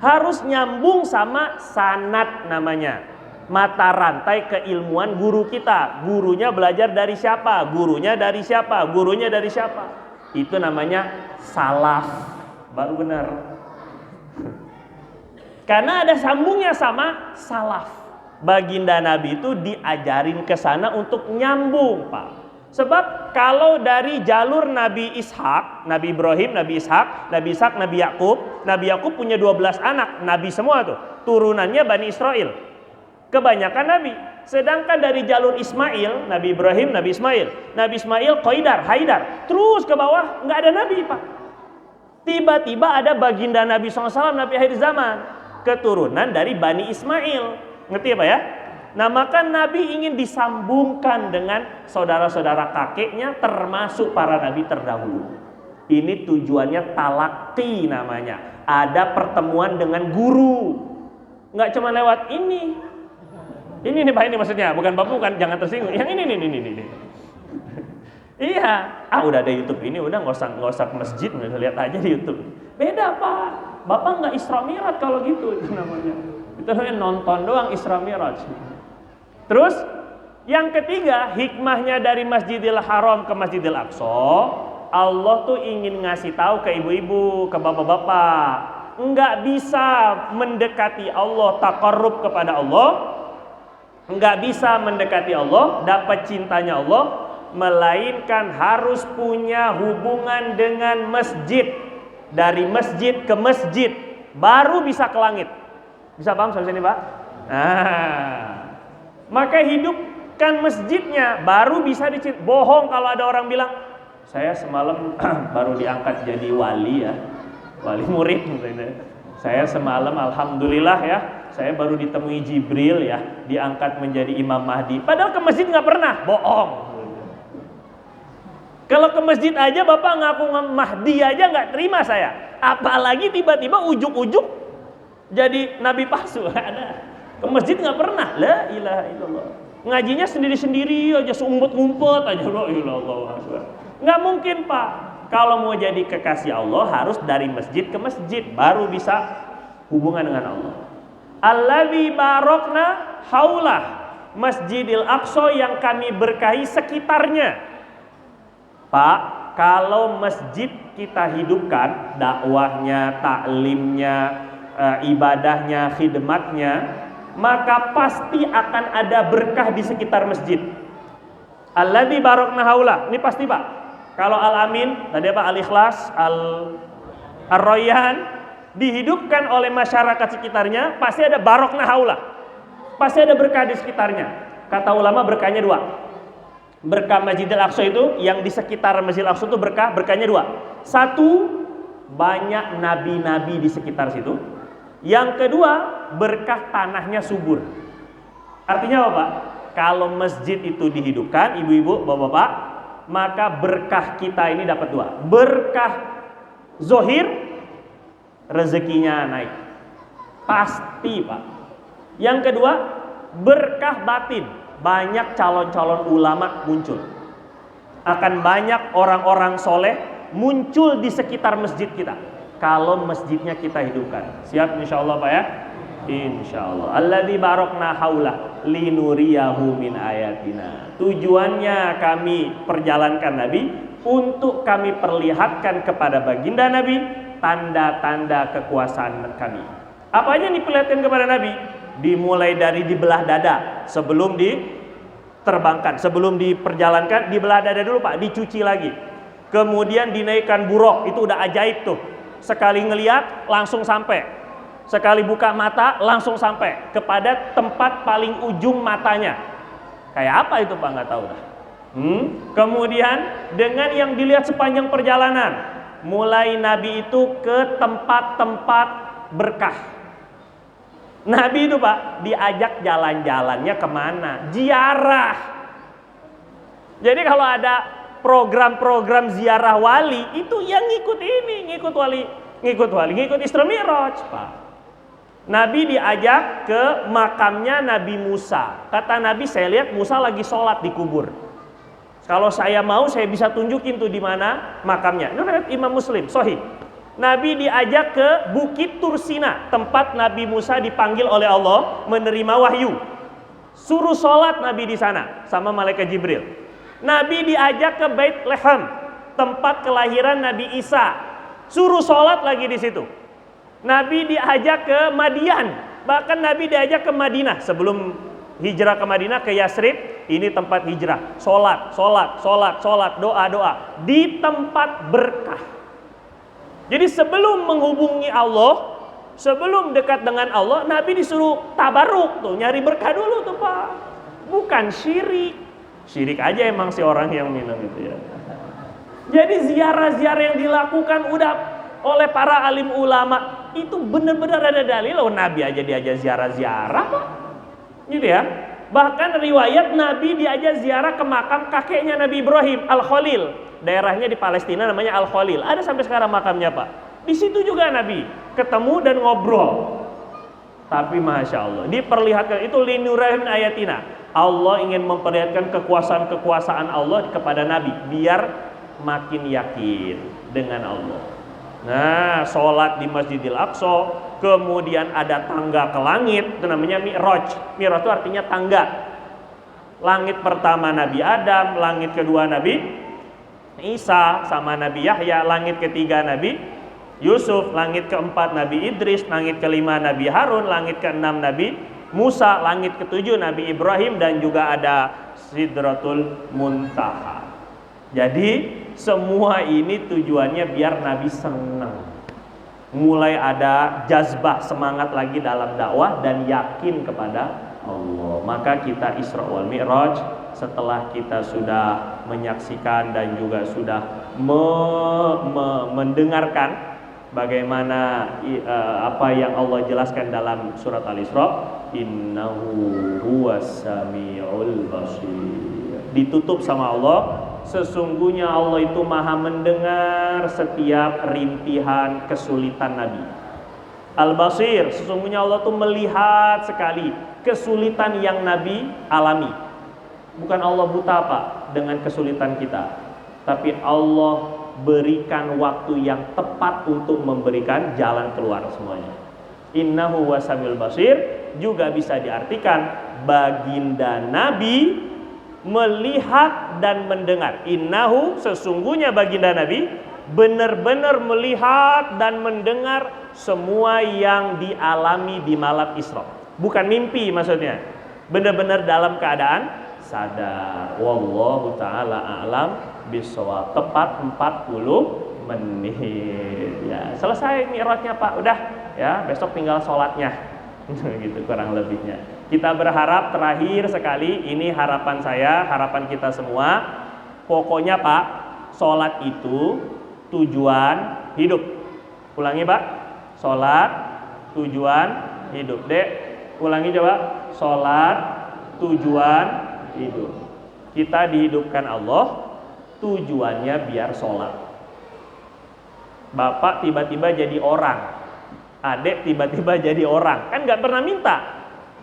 Harus nyambung sama sanad namanya, mata rantai keilmuan guru kita. Gurunya belajar dari siapa? Gurunya dari siapa? Gurunya dari siapa? Itu namanya salaf, baru benar. Karena ada sambungnya sama salaf. Baginda Nabi itu diajarin ke sana untuk nyambung Pak. Sebab kalau dari jalur Nabi Ishak, Nabi Ibrahim, Nabi Ishak, Nabi Yakub punya 12 anak, Nabi semua tuh, turunannya Bani Israel. Kebanyakan Nabi. Sedangkan dari jalur Ismail, Nabi Ibrahim, Nabi Ismail, Qaidar, Haidar, terus ke bawah nggak ada Nabi Pak. Tiba-tiba ada baginda Nabi SAW, Nabi akhir zaman, keturunan dari Bani Ismail. Ngerti ya Pak ya? Nah maka Nabi ingin disambungkan dengan saudara-saudara kakeknya, termasuk para Nabi terdahulu. Ini tujuannya talaqi namanya. Ada pertemuan dengan guru. Nggak cuma lewat ini. Ini nih Pak, ini maksudnya. Bukan Bapak, bukan, jangan tersinggung. Yang ini. Iya, udah ada YouTube ini, udah nggak usah ke masjid, lihat aja di YouTube. Beda Pak, Bapak nggak Isra Mi'raj kalau gitu, itu namanya. Itu namanya nonton doang Isra Mi'raj. Terus yang ketiga, hikmahnya dari Masjidil Haram ke Masjidil Aqsa, Allah tuh ingin ngasih tahu ke ibu-ibu, ke bapak-bapak, nggak bisa mendekati Allah, taqarrub kepada Allah, nggak bisa mendekati Allah, dapat cintanya Allah, melainkan harus punya hubungan dengan masjid. Dari masjid ke masjid baru bisa ke langit. Bisa paham sampai sini Pak? Maka hidupkan masjidnya, baru bisa dicintai. Bohong kalau ada orang bilang, saya semalam baru diangkat jadi wali ya, wali murid. Saya semalam alhamdulillah ya, saya baru ditemui Jibril ya, diangkat menjadi Imam Mahdi. Padahal ke masjid nggak pernah. Bohong. Kalau ke masjid aja Bapak ngaku Mahdi aja nggak terima saya. Apalagi tiba-tiba ujuk-ujuk jadi nabi palsu. Ada. Ke masjid nggak pernah. La ilaha illallah. Ngajinya sendiri-sendiri aja, seumpet-ngumpet aja. La ilaha. Nggak mungkin Pak. Kalau mau jadi kekasih Allah harus dari masjid ke masjid, baru bisa hubungan dengan Allah. Alladzi barokna haulah, Masjidil Aqsa yang kami berkahi sekitarnya. Pak, kalau masjid kita hidupkan, dakwahnya, taklimnya, ibadahnya, khidmatnya, maka pasti akan ada berkah di sekitar masjid. Alladzi barokna haulah, ini pasti Pak. Kalau Al-Amin, tadi apa, Al-Ikhlas, Ar-Rayyan dihidupkan oleh masyarakat sekitarnya, pasti ada barokna haulah, pasti ada berkah di sekitarnya. Kata ulama berkahnya dua. Berkah Masjidil Aqsa itu, yang di sekitar Masjidil Aqsa itu berkahnya dua. Satu, banyak nabi-nabi di sekitar situ. Yang kedua, berkah tanahnya subur. Artinya apa Pak? Kalau masjid itu dihidupkan, ibu-ibu, bapak-bapak, maka berkah kita ini dapat dua. Berkah zohir, rezekinya naik, pasti Pak. Yang kedua, berkah batin, banyak calon-calon ulama muncul. Akan banyak orang-orang soleh muncul di sekitar masjid kita kalau masjidnya kita hidupkan. Siap insyaallah Pak ya? Insyaallah. Alladzi barokna haulah linuriyahu min ayatina. Tujuannya kami perjalankan Nabi untuk kami perlihatkan kepada baginda Nabi tanda-tanda kekuasaan kami. Apa aja diperlihatkan kepada Nabi? Dimulai dari dibelah dada sebelum diterbangkan, sebelum diperjalankan, dibelah dada dulu Pak, dicuci lagi. Kemudian dinaikkan buraq, itu udah ajaib tuh. Sekali ngelihat langsung sampai. Sekali buka mata langsung sampai kepada tempat paling ujung matanya. Kayak apa itu Pak, nggak tahu dah. Kemudian dengan yang dilihat sepanjang perjalanan, mulai Nabi itu ke tempat-tempat berkah. Nabi itu Pak diajak jalan-jalannya kemana? Ziarah. Jadi kalau ada program-program ziarah wali, itu yang ngikut ini, ngikut Isra Mi'raj Pak. Nabi diajak ke makamnya Nabi Musa. Kata Nabi, saya lihat Musa lagi sholat di kubur. Kalau saya mau, saya bisa tunjukin tuh di mana makamnya. Ini riwayat Imam Muslim, sahih. Nabi diajak ke Bukit Tursina, tempat Nabi Musa dipanggil oleh Allah menerima wahyu. Suruh sholat Nabi di sana sama malaikat Jibril. Nabi diajak ke Bait Lehem, tempat kelahiran Nabi Isa. Suruh sholat lagi di situ. Nabi diajak ke Madian, bahkan Nabi diajak ke Madinah sebelum hijrah ke Madinah, ke Yasrib. Ini tempat hijrah, sholat, doa di tempat berkah. Jadi sebelum menghubungi Allah, sebelum dekat dengan Allah, Nabi disuruh tabaruk tuh, nyari berkah dulu tuh Pak. Bukan syirik. Syirik aja emang si orang yang minum itu ya. Jadi ziarah-ziarah yang dilakukan udah oleh para alim ulama itu benar-benar ada dalil. Oh, Nabi aja diajak ziarah-ziarah Pak. Gitu ya. Bahkan riwayat Nabi diajak ziarah ke makam kakeknya Nabi Ibrahim, Al-Khalil. Daerahnya di Palestina namanya Al-Khalil. Ada sampai sekarang makamnya Pak. Di situ juga Nabi ketemu dan ngobrol. Tapi Masya Allah, diperlihatkan itu linurahim ayatina. Allah ingin memperlihatkan kekuasaan Allah kepada Nabi biar makin yakin dengan Allah. Nah, sholat di Masjidil Aqsa, kemudian ada tangga ke langit, itu namanya Mi'raj. Mi'raj itu artinya tangga. Langit pertama Nabi Adam, langit kedua Nabi Isa sama Nabi Yahya, langit ketiga Nabi Yusuf, langit keempat Nabi Idris, langit kelima Nabi Harun, langit keenam Nabi Musa, langit ketujuh Nabi Ibrahim, dan juga ada Sidratul Muntaha. Jadi semua ini tujuannya biar Nabi senang, mulai ada jazbah, semangat lagi dalam dakwah dan yakin kepada Allah. Maka kita Isra wal Mi'raj, setelah kita sudah menyaksikan dan juga sudah mendengarkan bagaimana apa yang Allah jelaskan dalam surat Al-Isra, innahu huwas samiul basir. Ditutup sama Allah, sesungguhnya Allah itu maha mendengar setiap rintihan kesulitan Nabi. Al-Basir, sesungguhnya Allah itu melihat sekali kesulitan yang Nabi alami. Bukan Allah buta Pak dengan kesulitan kita, tapi Allah berikan waktu yang tepat untuk memberikan jalan keluar semuanya. Innahu wasamiul basir juga bisa diartikan baginda Nabi melihat dan mendengar. Innahu, sesungguhnya baginda Nabi benar-benar melihat dan mendengar semua yang dialami di malam Isra. Bukan mimpi maksudnya, benar-benar dalam keadaan sadar. Wallahu ta'ala a'lam bishawab. Tepat 40 menit. Ya, selesai mi'rajnya Pak. Udah ya, besok tinggal sholatnya. Gitu kurang lebihnya. Kita berharap terakhir sekali, ini harapan saya, harapan kita semua. Pokoknya Pak, sholat itu tujuan hidup. Ulangi Pak, sholat tujuan hidup. Dek, ulangi coba. Sholat tujuan hidup. Kita dihidupkan Allah, tujuannya biar sholat. Bapak tiba-tiba jadi orang, adek tiba-tiba jadi orang, kan nggak pernah minta.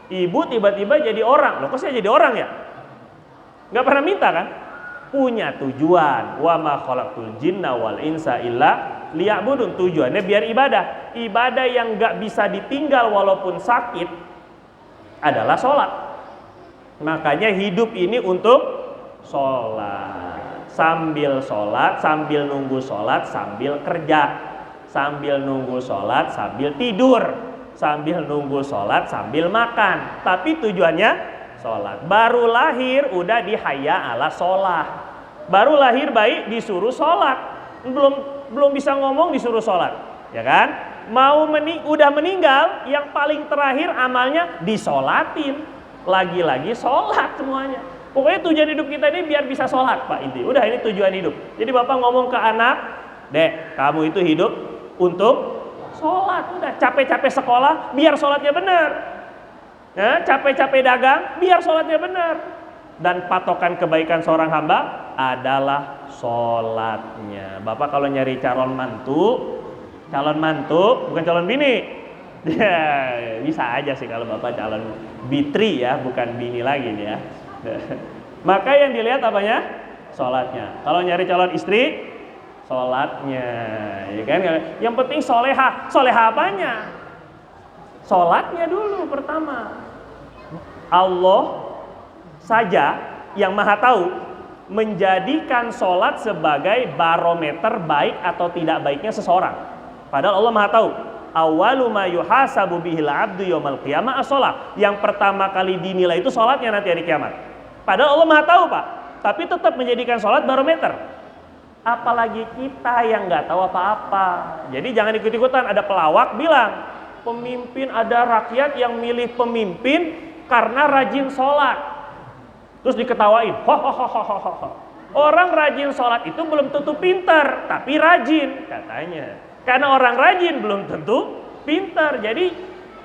Ibu tiba-tiba jadi orang, loh kok saya jadi orang ya? Nggak pernah minta kan? Punya tujuan. Wa ma khalaqtul jinna wal insa illa liya'budun. Tujuannya biar ibadah. Ibadah yang nggak bisa ditinggal walaupun sakit adalah sholat. Makanya hidup ini untuk sholat. Sambil sholat, sambil nunggu sholat, sambil kerja. Sambil nunggu sholat, sambil tidur. Sambil nunggu sholat, sambil makan. Tapi tujuannya sholat. Baru lahir udah dihayya ala sholat. Baru lahir bayi disuruh sholat. Belum bisa ngomong disuruh sholat, ya kan? Udah meninggal, yang paling terakhir amalnya disolatin. Lagi-lagi sholat semuanya. Pokoknya tujuan hidup kita ini biar bisa sholat Pak inti. Udah ini tujuan hidup. Jadi Bapak ngomong ke anak, Dek, kamu itu hidup untuk sholat. Udah capek-capek sekolah biar sholatnya benar. Ya, capek-capek dagang biar sholatnya benar. Dan patokan kebaikan seorang hamba adalah sholatnya. Bapak kalau nyari calon mantu bukan calon bini. Ya, bisa aja sih kalau Bapak calon bitri ya, bukan bini lagi nih ya. Maka yang dilihat apanya? Sholatnya. Kalau nyari calon istri, sholatnya, ya kan? Yang penting soleha. Soleha apanya? Sholatnya dulu pertama. Allah saja yang maha tahu menjadikan sholat sebagai barometer baik atau tidak baiknya seseorang. Padahal Allah maha tahu. Awwalu ma yuhasabu bihil abdu yaumal qiyamah as-shalah. Yang pertama kali dinilai itu sholatnya nanti hari kiamat. Padahal Allah maha tahu Pak, tapi tetap menjadikan sholat barometer. Apalagi kita yang nggak tahu apa-apa. Jadi jangan ikut-ikutan. Ada pelawak bilang, pemimpin, ada rakyat yang milih pemimpin karena rajin sholat. Terus diketawain. Orang rajin sholat itu belum tentu pintar, tapi rajin katanya. Karena orang rajin belum tentu pintar. Jadi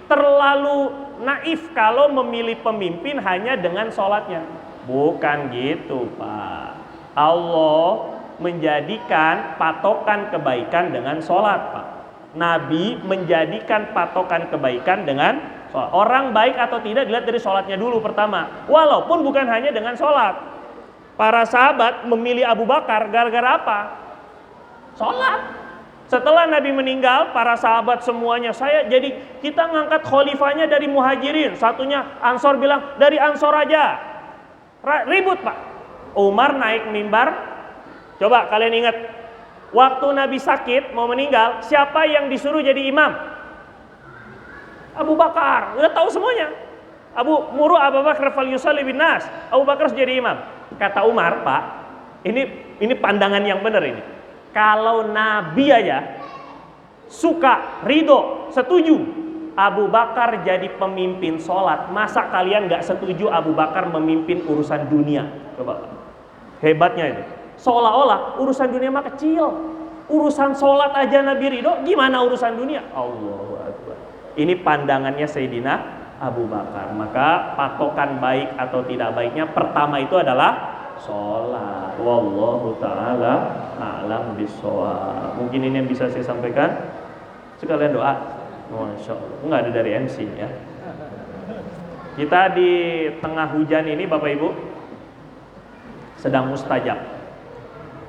terlalu naif kalau memilih pemimpin hanya dengan sholatnya. Bukan gitu Pak. Allah menjadikan patokan kebaikan dengan sholat Pak. Nabi menjadikan patokan kebaikan dengan sholat. Orang baik atau tidak dilihat dari sholatnya dulu pertama. Walaupun bukan hanya dengan sholat. Para sahabat memilih Abu Bakar gara-gara apa? Sholat. Setelah Nabi meninggal, para sahabat semuanya, kita ngangkat khalifahnya dari Muhajirin. Satunya Ansor bilang, dari Ansor aja. Ribut Pak. Umar naik mimbar. Coba kalian ingat, waktu Nabi sakit mau meninggal, siapa yang disuruh jadi imam? Abu Bakar. Udah tahu semuanya. Abu Bakar fal yusalli bin nas. Abu Bakar jadi imam. Kata Umar, Pak, ini pandangan yang benar ini. Kalau Nabi aja suka, ridho, setuju Abu Bakar jadi pemimpin sholat, masa kalian gak setuju Abu Bakar memimpin urusan dunia? Coba, hebatnya itu. Seolah-olah urusan dunia mah kecil. Urusan sholat aja Nabi ridho, gimana urusan dunia? Allahu Akbar. Ini pandangannya Sayyidina Abu Bakar. Maka patokan baik atau tidak baiknya pertama itu adalah sholat. Wallahu ta'ala a'lam bishawab. Mungkin ini yang bisa saya sampaikan. Sekalian doa. Masya Allah. Enggak ada dari MC ya. Kita di tengah hujan ini Bapak Ibu sedang mustajab.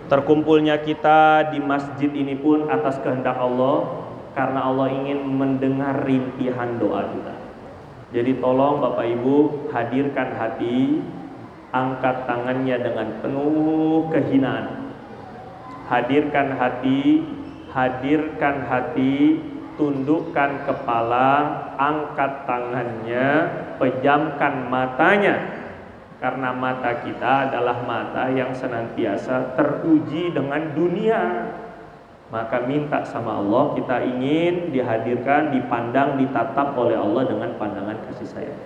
Terkumpulnya kita di masjid ini pun atas kehendak Allah. karena Allah ingin mendengar rintihan doa kita. Jadi tolong Bapak Ibu hadirkan hati, angkat tangannya dengan penuh kehinaan. Hadirkan hati, tundukkan kepala, angkat tangannya, pejamkan matanya. Karena mata kita adalah mata yang senantiasa teruji dengan dunia. Maka minta sama Allah, kita ingin dihadirkan, dipandang, ditatap oleh Allah dengan pandangan kasih sayang.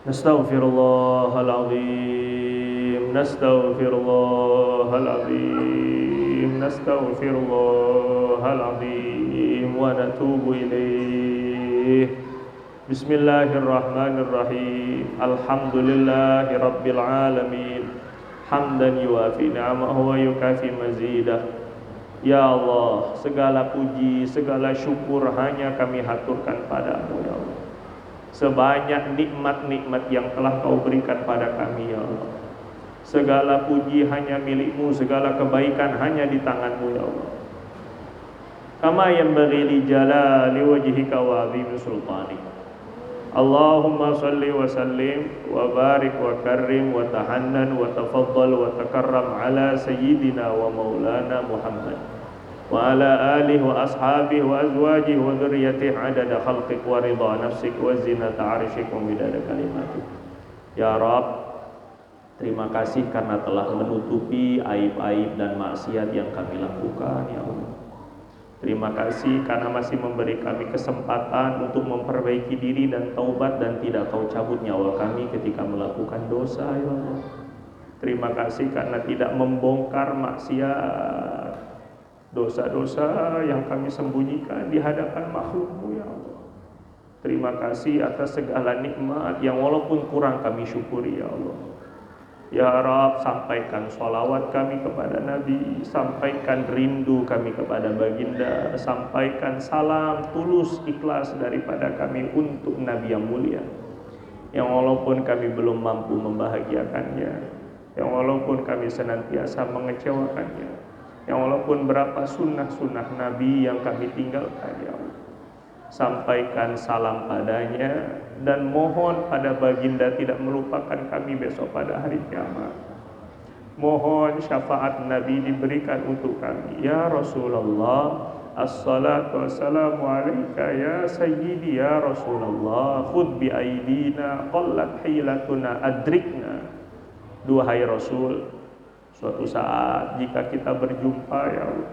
Nastaghfirullahaladzim, nastaghfirullahaladzim, nastaghfirullahaladzim, wa natubu ilaih. Bismillahirrahmanirrahim. Alhamdulillahi rabbil alamin. Hamdan yuafi ni'amahu wa yukafi mazidah. Ya Allah, segala puji, segala syukur hanya kami haturkan padamu ya Allah. Sebanyak nikmat-nikmat yang telah Kau berikan pada kami ya Allah. Segala puji hanya milikmu, segala kebaikan hanya di tanganmu ya Allah. Kama yanbaghi li jalali wajhika wa 'azimi sultanik. Allahumma salli wa sallim wa barik wa karrim wa tahannan wa tafaddal wa takarram ala sayyidina wa maulana Muhammad wa ala alihi wa ashabihi wa azwajihi wa dhurriyyatihi adada khalqik wa ridha nafsik wa zinata arsyik wa midada kalimatik. Ya Rabb, terima kasih karena telah menutupi aib-aib dan maksiat yang kami lakukan ya Allah. Terima kasih karena masih memberi kami kesempatan untuk memperbaiki diri dan taubat dan tidak Kau cabut nyawa kami ketika melakukan dosa ya Allah. Terima kasih karena tidak membongkar maksiat, dosa-dosa yang kami sembunyikan di hadapan makhluk-Mu ya Allah. Terima kasih atas segala nikmat yang walaupun kurang kami syukuri ya Allah. Ya Rabb, sampaikan sholawat kami kepada Nabi, sampaikan rindu kami kepada baginda, sampaikan salam tulus ikhlas daripada kami untuk Nabi yang mulia, yang walaupun kami belum mampu membahagiakannya, yang walaupun kami senantiasa mengecewakannya, yang walaupun berapa sunnah-sunnah Nabi yang kami tinggalkan ya Allah. Sampaikan salam padanya dan mohon pada baginda tidak melupakan kami besok pada hari kiamat. Mohon syafaat Nabi diberikan untuk kami. Ya Rasulullah, assalatu wassalamu alaika ya sayyidi ya Rasulullah, khudh bi aidina qallat hilatuna adrikna. Duhai Rasul, suatu saat jika kita berjumpa ya Allah,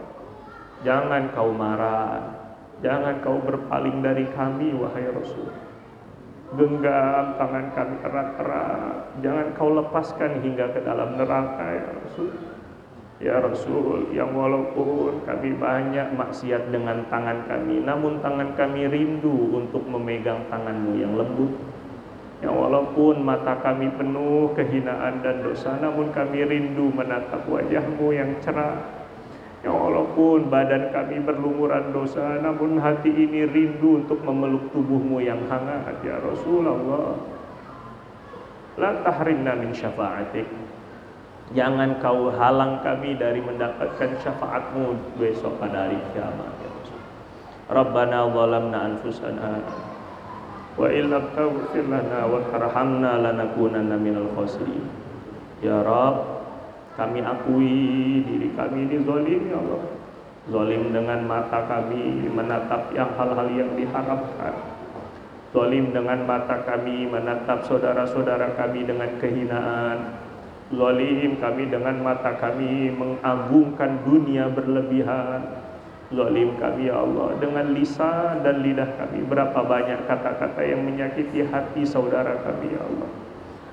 jangan Kau marah, jangan Kau berpaling dari kami wahai Rasul. Genggam tangan kami erat-erat, jangan Kau lepaskan hingga ke dalam neraka ya Rasul. Ya Rasul, yang walaupun kami banyak maksiat dengan tangan kami, namun tangan kami rindu untuk memegang tangan-Mu yang lembut. Yang walaupun mata kami penuh kehinaan dan dosa, namun kami rindu menatap wajah-Mu yang cerah. Yang walaupun badan kami berlumuran dosa, namun hati ini rindu untuk memeluk tubuh-Mu yang hangat ya Rasulullah. La tahrimna min syafa'atik. Jangan Kau halang kami dari mendapatkan syafaat-Mu besok pada hari kiamat ya Rasul. Rabbana zalamna anfusana wa illam taghfir lana wa tarhamna lanakunanna minal khasirin. Ya Rabb, kami akui diri kami ini zalim ya Allah. Zalim dengan mata kami menatap yang hal-hal yang diharamkan. Zalim dengan mata kami menatap saudara-saudara kami dengan kehinaan. Zalim kami dengan mata kami mengagungkan dunia berlebihan. Zalim kami ya Allah dengan lisan dan lidah kami, berapa banyak kata-kata yang menyakiti hati saudara kami ya Allah.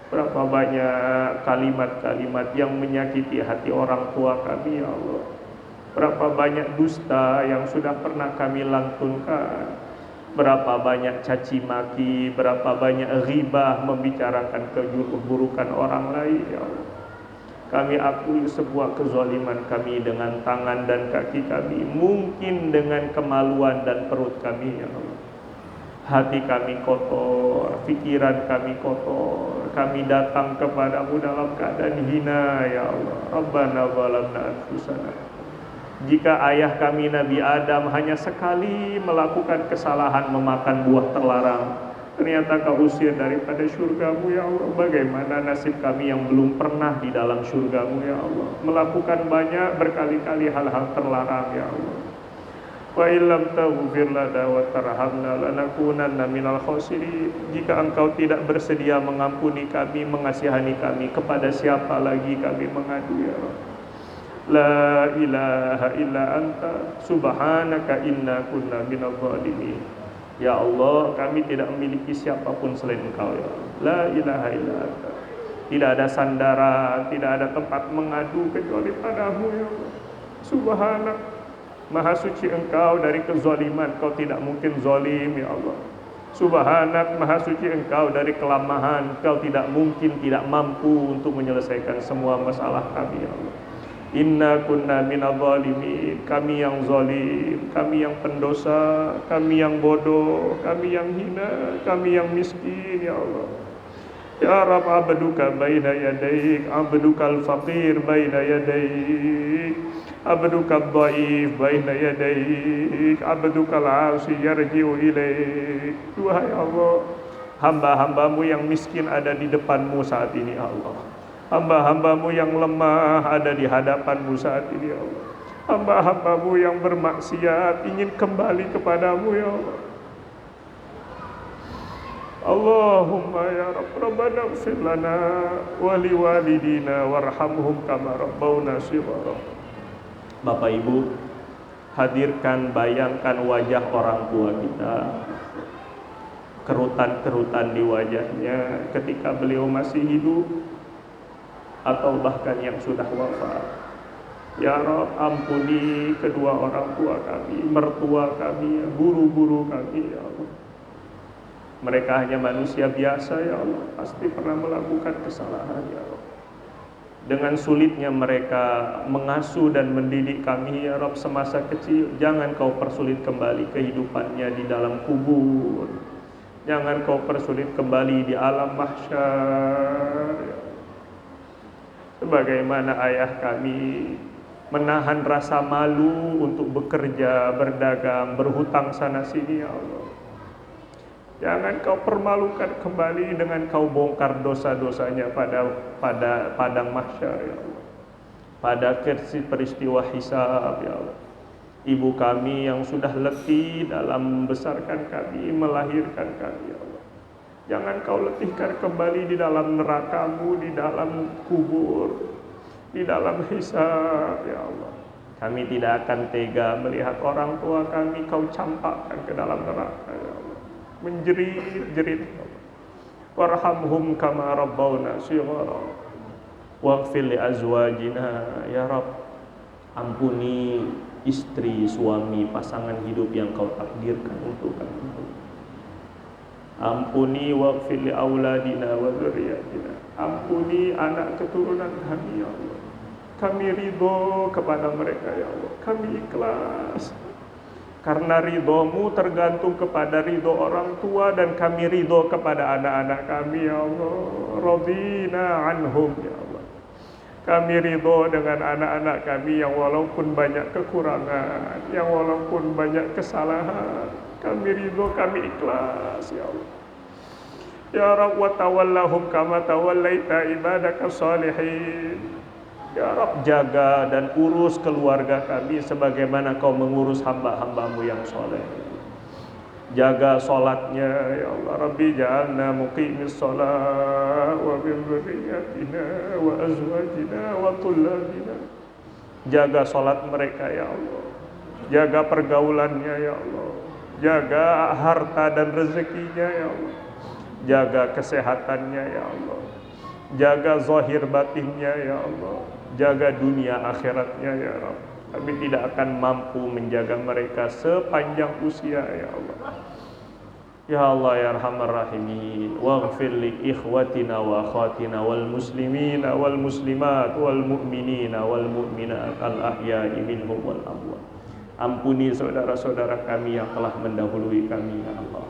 Berapa banyak kalimat-kalimat yang menyakiti hati orang tua kami ya Allah. Berapa banyak dusta yang sudah pernah kami lantunkan. Berapa banyak caci maki, berapa banyak ghibah, membicarakan keburukan orang lain ya Allah. Kami akui sebuah kezaliman kami dengan tangan dan kaki kami, mungkin dengan kemaluan dan perut kami ya Allah. Hati kami kotor, pikiran kami kotor, kami datang kepadamu dalam keadaan hina ya Allah. Rabbana zalamna anfusana. Jika ayah kami Nabi Adam hanya sekali melakukan kesalahan memakan buah terlarang, ternyata Kau usir daripada syurga-Mu ya Allah. Bagaimana nasib kami yang belum pernah di dalam syurga-Mu ya Allah, melakukan banyak berkali-kali hal-hal terlarang ya Allah. Wa illam taghfir lana wa tarhamna lanakunanna minal khasirin. Jika Engkau tidak bersedia mengampuni kami, mengasihani kami, kepada siapa lagi kami mengadu ya Allah. La ilaha illa anta subhanaka inna kunna minal zalimin. Ya Allah, kami tidak memiliki siapapun selain Engkau ya Allah. La ilaha illa anta. Tidak ada sandaran, tidak ada tempat mengadu kecuali padamu ya Allah. Subhanak, Maha suci Engkau dari kezaliman, Kau tidak mungkin zalim ya Allah. Subhanak, Maha suci Engkau dari kelemahan, Kau tidak mungkin tidak mampu untuk menyelesaikan semua masalah kami ya Allah. Inna kunna minadh zalimin. Kami yang zalim, kami yang pendosa, kami yang bodoh, kami yang hina, kami yang miskin ya Allah. Ya Rabb, abduka baina yadaik, abdukal faqir baina yadaik, abdukal dhaif baina yadaik, abdukal asi yarji'u ilaik. Wahai Allah, hamba-hambamu yang miskin ada di depanmu saat ini Allah. Hamba-hambamu yang lemah ada di hadapanmu saat ini ya Allah. Hamba-hambamu yang bermaksiat ingin kembali kepadamu ya Allah. Allahumma ya Rabb, Rabbana ighfir lana wa liwalidina warhamhum kama rabbawna shighara. Bapak Ibu, hadirkan, bayangkan wajah orang tua kita, kerutan-kerutan di wajahnya ketika beliau masih hidup atau bahkan yang sudah wafat. Ya Rabb, ampuni kedua orang tua kami, mertua kami, guru-guru kami ya Allah. Mereka hanya manusia biasa ya Allah, pasti pernah melakukan kesalahan ya Allah. Dengan sulitnya mereka mengasuh dan mendidik kami ya Rabb semasa kecil, jangan Kau persulit kembali kehidupannya di dalam kubur. Jangan Kau persulit kembali di alam mahsyar ya Allah. Sebagaimana ayah kami menahan rasa malu untuk bekerja, berdagang, berhutang sana sini ya Allah. Jangan Kau permalukan kembali dengan Kau bongkar dosa-dosanya pada padang mahsyar ya Allah. Pada peristiwa hisab ya Allah. Ibu kami yang sudah letih dalam membesarkan kami, melahirkan kami ya Allah. Jangan Kau letihkan kembali di dalam neraka-Mu, di dalam kubur, di dalam hisab ya Allah. Kami tidak akan tega melihat orang tua kami Kau campakkan ke dalam neraka ya Allah, menjerit-jerit ya Allah. Warhamhum kama rabbawna shighara waghfir li azwajina ya Rabb. Ampuni istri, suami, pasangan hidup yang Kau takdirkan untuk kami. Ampuni waghfir li auladina wa dzurriyyatina. Ampuni anak keturunan kami ya Allah. Kami ridho kepada mereka ya Allah. Kami ikhlas. Karena ridho-Mu tergantung kepada ridho orang tua, dan kami ridho kepada anak-anak kami ya Allah. Radina anhum ya Allah. Kami ridho dengan anak-anak kami yang walaupun banyak kekurangan, yang walaupun banyak kesalahan, kami ridho, kami ikhlas ya Allah. Ya Rabb, wa tawallahum kama tawallaita ibadaka salihin. Ya Rabb, jaga dan urus keluarga kami sebagaimana Kau mengurus hamba-hamba-Mu yang soleh. Jaga solatnya ya Allah. Rabbi ja'alna muqimis sholat wa min dzurriyyatina wa azwajina wa tullabina. Jaga solat mereka ya Allah. Jaga pergaulannya ya Allah. Jaga harta dan rezekinya ya Allah. Jaga kesehatannya ya Allah. Jaga zahir batinnya ya Allah. Jaga dunia akhiratnya ya Rabb. Kami tidak akan mampu menjaga mereka sepanjang usia ya Allah. Ya Allah ya Arhamar Rahimin, waghfir li ikhwatina wa akhatina wal muslimina wal muslimat wal mu'minina wal mu'minat al ahya'i minhum wal amwat. Ampuni saudara-saudara kami yang telah mendahului kami ya Allah.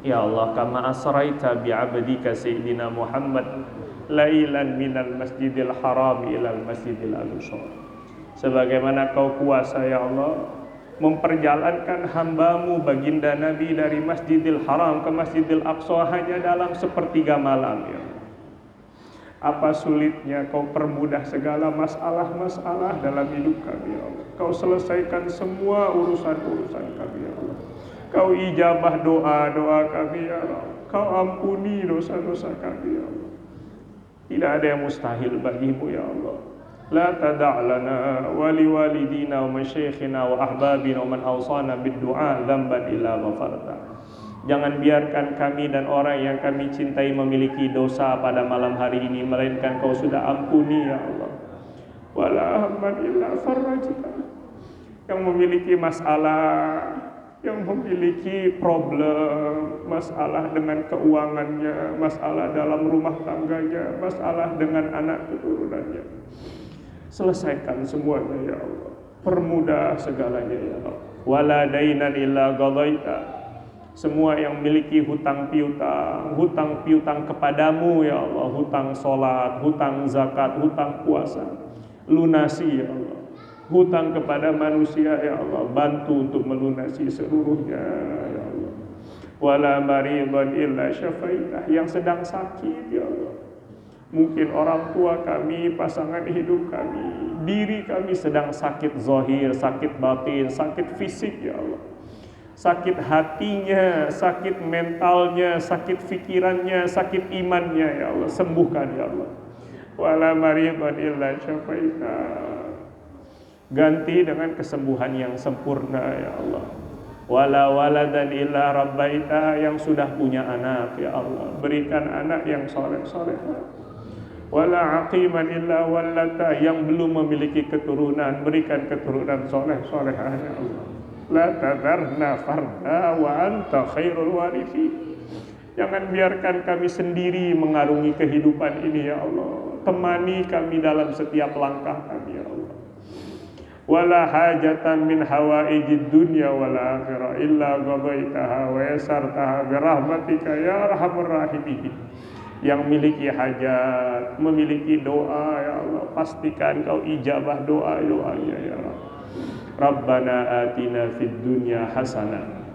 Ya Allah, kama asraita bi 'abdika sayyidina Muhammad lailan minal masjidil haram ilal masjidil aqsa. sebagaimana Kau kuasa ya Allah memperjalankan hamba-Mu baginda Nabi dari Masjidil Haram ke Masjidil Aqsa hanya dalam sepertiga malam ya Allah. Apa sulitnya Kau permudah segala masalah-masalah dalam hidup kami ya Allah. Kau selesaikan semua urusan-urusan kami ya Allah. Kau ijabah doa-doa kami ya Allah. Kau ampuni dosa-dosa kami ya Allah. Tidak ada yang mustahil bagimu ya Allah. La tada'lana wali walidina wa masyayikhina wa ahbabina wa man awsana bid-du'a dzamban illa ghafarta. Jangan biarkan kami dan orang yang kami cintai memiliki dosa pada malam hari ini, melainkan Kau sudah ampuni ya Allah. Wala hamman illa farajta. Yang memiliki masalah, yang memiliki problem, masalah dengan keuangannya, masalah dalam rumah tangganya, masalah dengan anak keturunannya, selesaikan semuanya ya Allah. Permudah segalanya ya Allah. Wala dainan illa qadaita. Semua yang memiliki hutang piutang kepadamu ya Allah, hutang sholat, hutang zakat, hutang puasa, lunasi ya Allah. Hutang kepada manusia ya Allah, bantu untuk melunasi seluruhnya ya Allah. Wala maridhan illa syafaitah. Yang sedang sakit ya Allah, mungkin orang tua kami, pasangan hidup kami, diri kami sedang sakit zahir, sakit batin, sakit fisik ya Allah. Sakit hatinya, sakit mentalnya, sakit pikirannya, sakit imannya ya Allah, sembuhkan ya Allah. Wala maridhan illa syafaita. Ganti dengan kesembuhan yang sempurna ya Allah. Wala waladan illa rabbaita. Yang sudah punya anak ya Allah, berikan anak yang soleh-soleh. Wala aqiman illa wallata. Yang belum memiliki keturunan, berikan keturunan soleh-solehah ya Allah. La tadharna farda wa anta khairul warithin. Jangan biarkan kami sendiri mengarungi kehidupan ini ya Allah. Temani kami dalam setiap langkah kami ya Allah. Wala hajatan min hawaijid dunya wal akhirah illa qadaitaha wa yasartaha bi rahmatika ya arhamar rahimin. Yang memiliki hajat, memiliki doa ya Allah, pastikan Kau ijabah doa-doanya ya Allah. Rabbana atina fid dunya hasanah.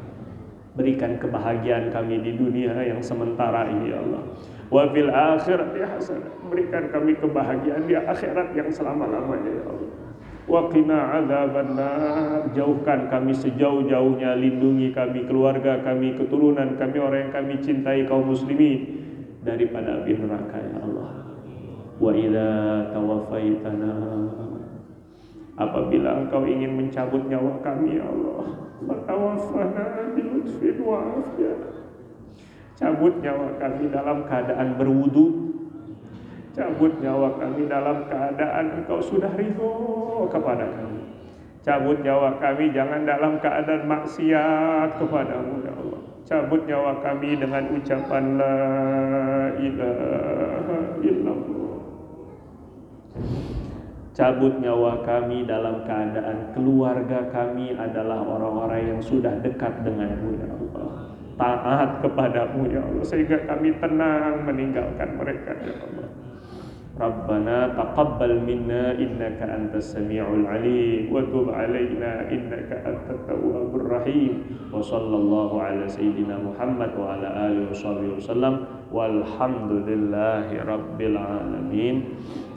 Berikan kebahagiaan kami di dunia yang sementara ini ya Allah. Wa fil akhirati hasanah. Berikan kami kebahagiaan di akhirat yang selama-lamanya ya Allah. Wa qina adzabannar. Jauhkan kami sejauh-jauhnya, lindungi kami, keluarga kami, keturunan kami, orang yang kami cintai kaum muslimin daripada api neraka ya Allah. Wa idza tawaffaitana. Apabila Engkau ingin mencabut nyawa kami ya Allah, fatawaffana bilutfin wa afiyah. Cabut nyawa kami dalam keadaan berwudu. Cabut nyawa kami dalam keadaan Engkau sudah ridho kepada kami. Cabut nyawa kami jangan dalam keadaan maksiat kepadamu ya Allah. Cabut nyawa kami dengan ucapan la ilaha illallah. Cabut nyawa kami dalam keadaan keluarga kami adalah orang-orang yang sudah dekat denganmu ya Allah, taat kepadamu ya Allah, sehingga kami tenang meninggalkan mereka ya Allah. Rabbana taqabbal minna innaka antas sami'ul alim wa tub alaina innaka antat tawwabur rahim. Wa sallallahu ala sayyidina Muhammad wa ala alihi wasallam walhamdulillahi rabbil alamin.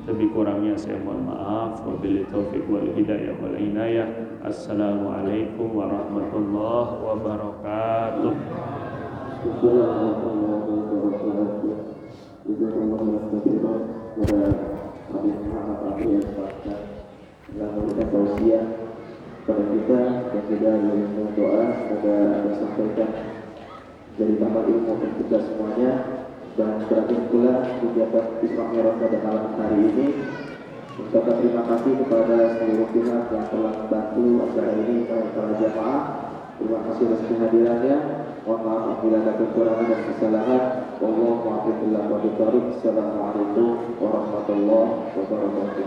Lebih kurangnya saya mohon maaf. Wabillahi taufiq wal hidayah wal inayah. Assalamualaikum warahmatullahi wabarakatuh. Kepada kami Muhammad kami yang berbahagia yang memberikan tausiah kepada kita dan juga dengan doa semoga Anda sampaikan jadi tambah ilmu untuk kita semuanya. Dan berakhir pula kegiatan Isra Mi'raj pada malam hari ini. Mengucapkan terima kasih kepada seluruh pihak yang telah membantu acara ini, para jamaah. Terima kasih atas kehadirannya. Mohon maaf apabila ada kekurangan dan kesalahan. Wallahu a'lam bishawab. Assalamualaikum warahmatullahi wabarakatuh.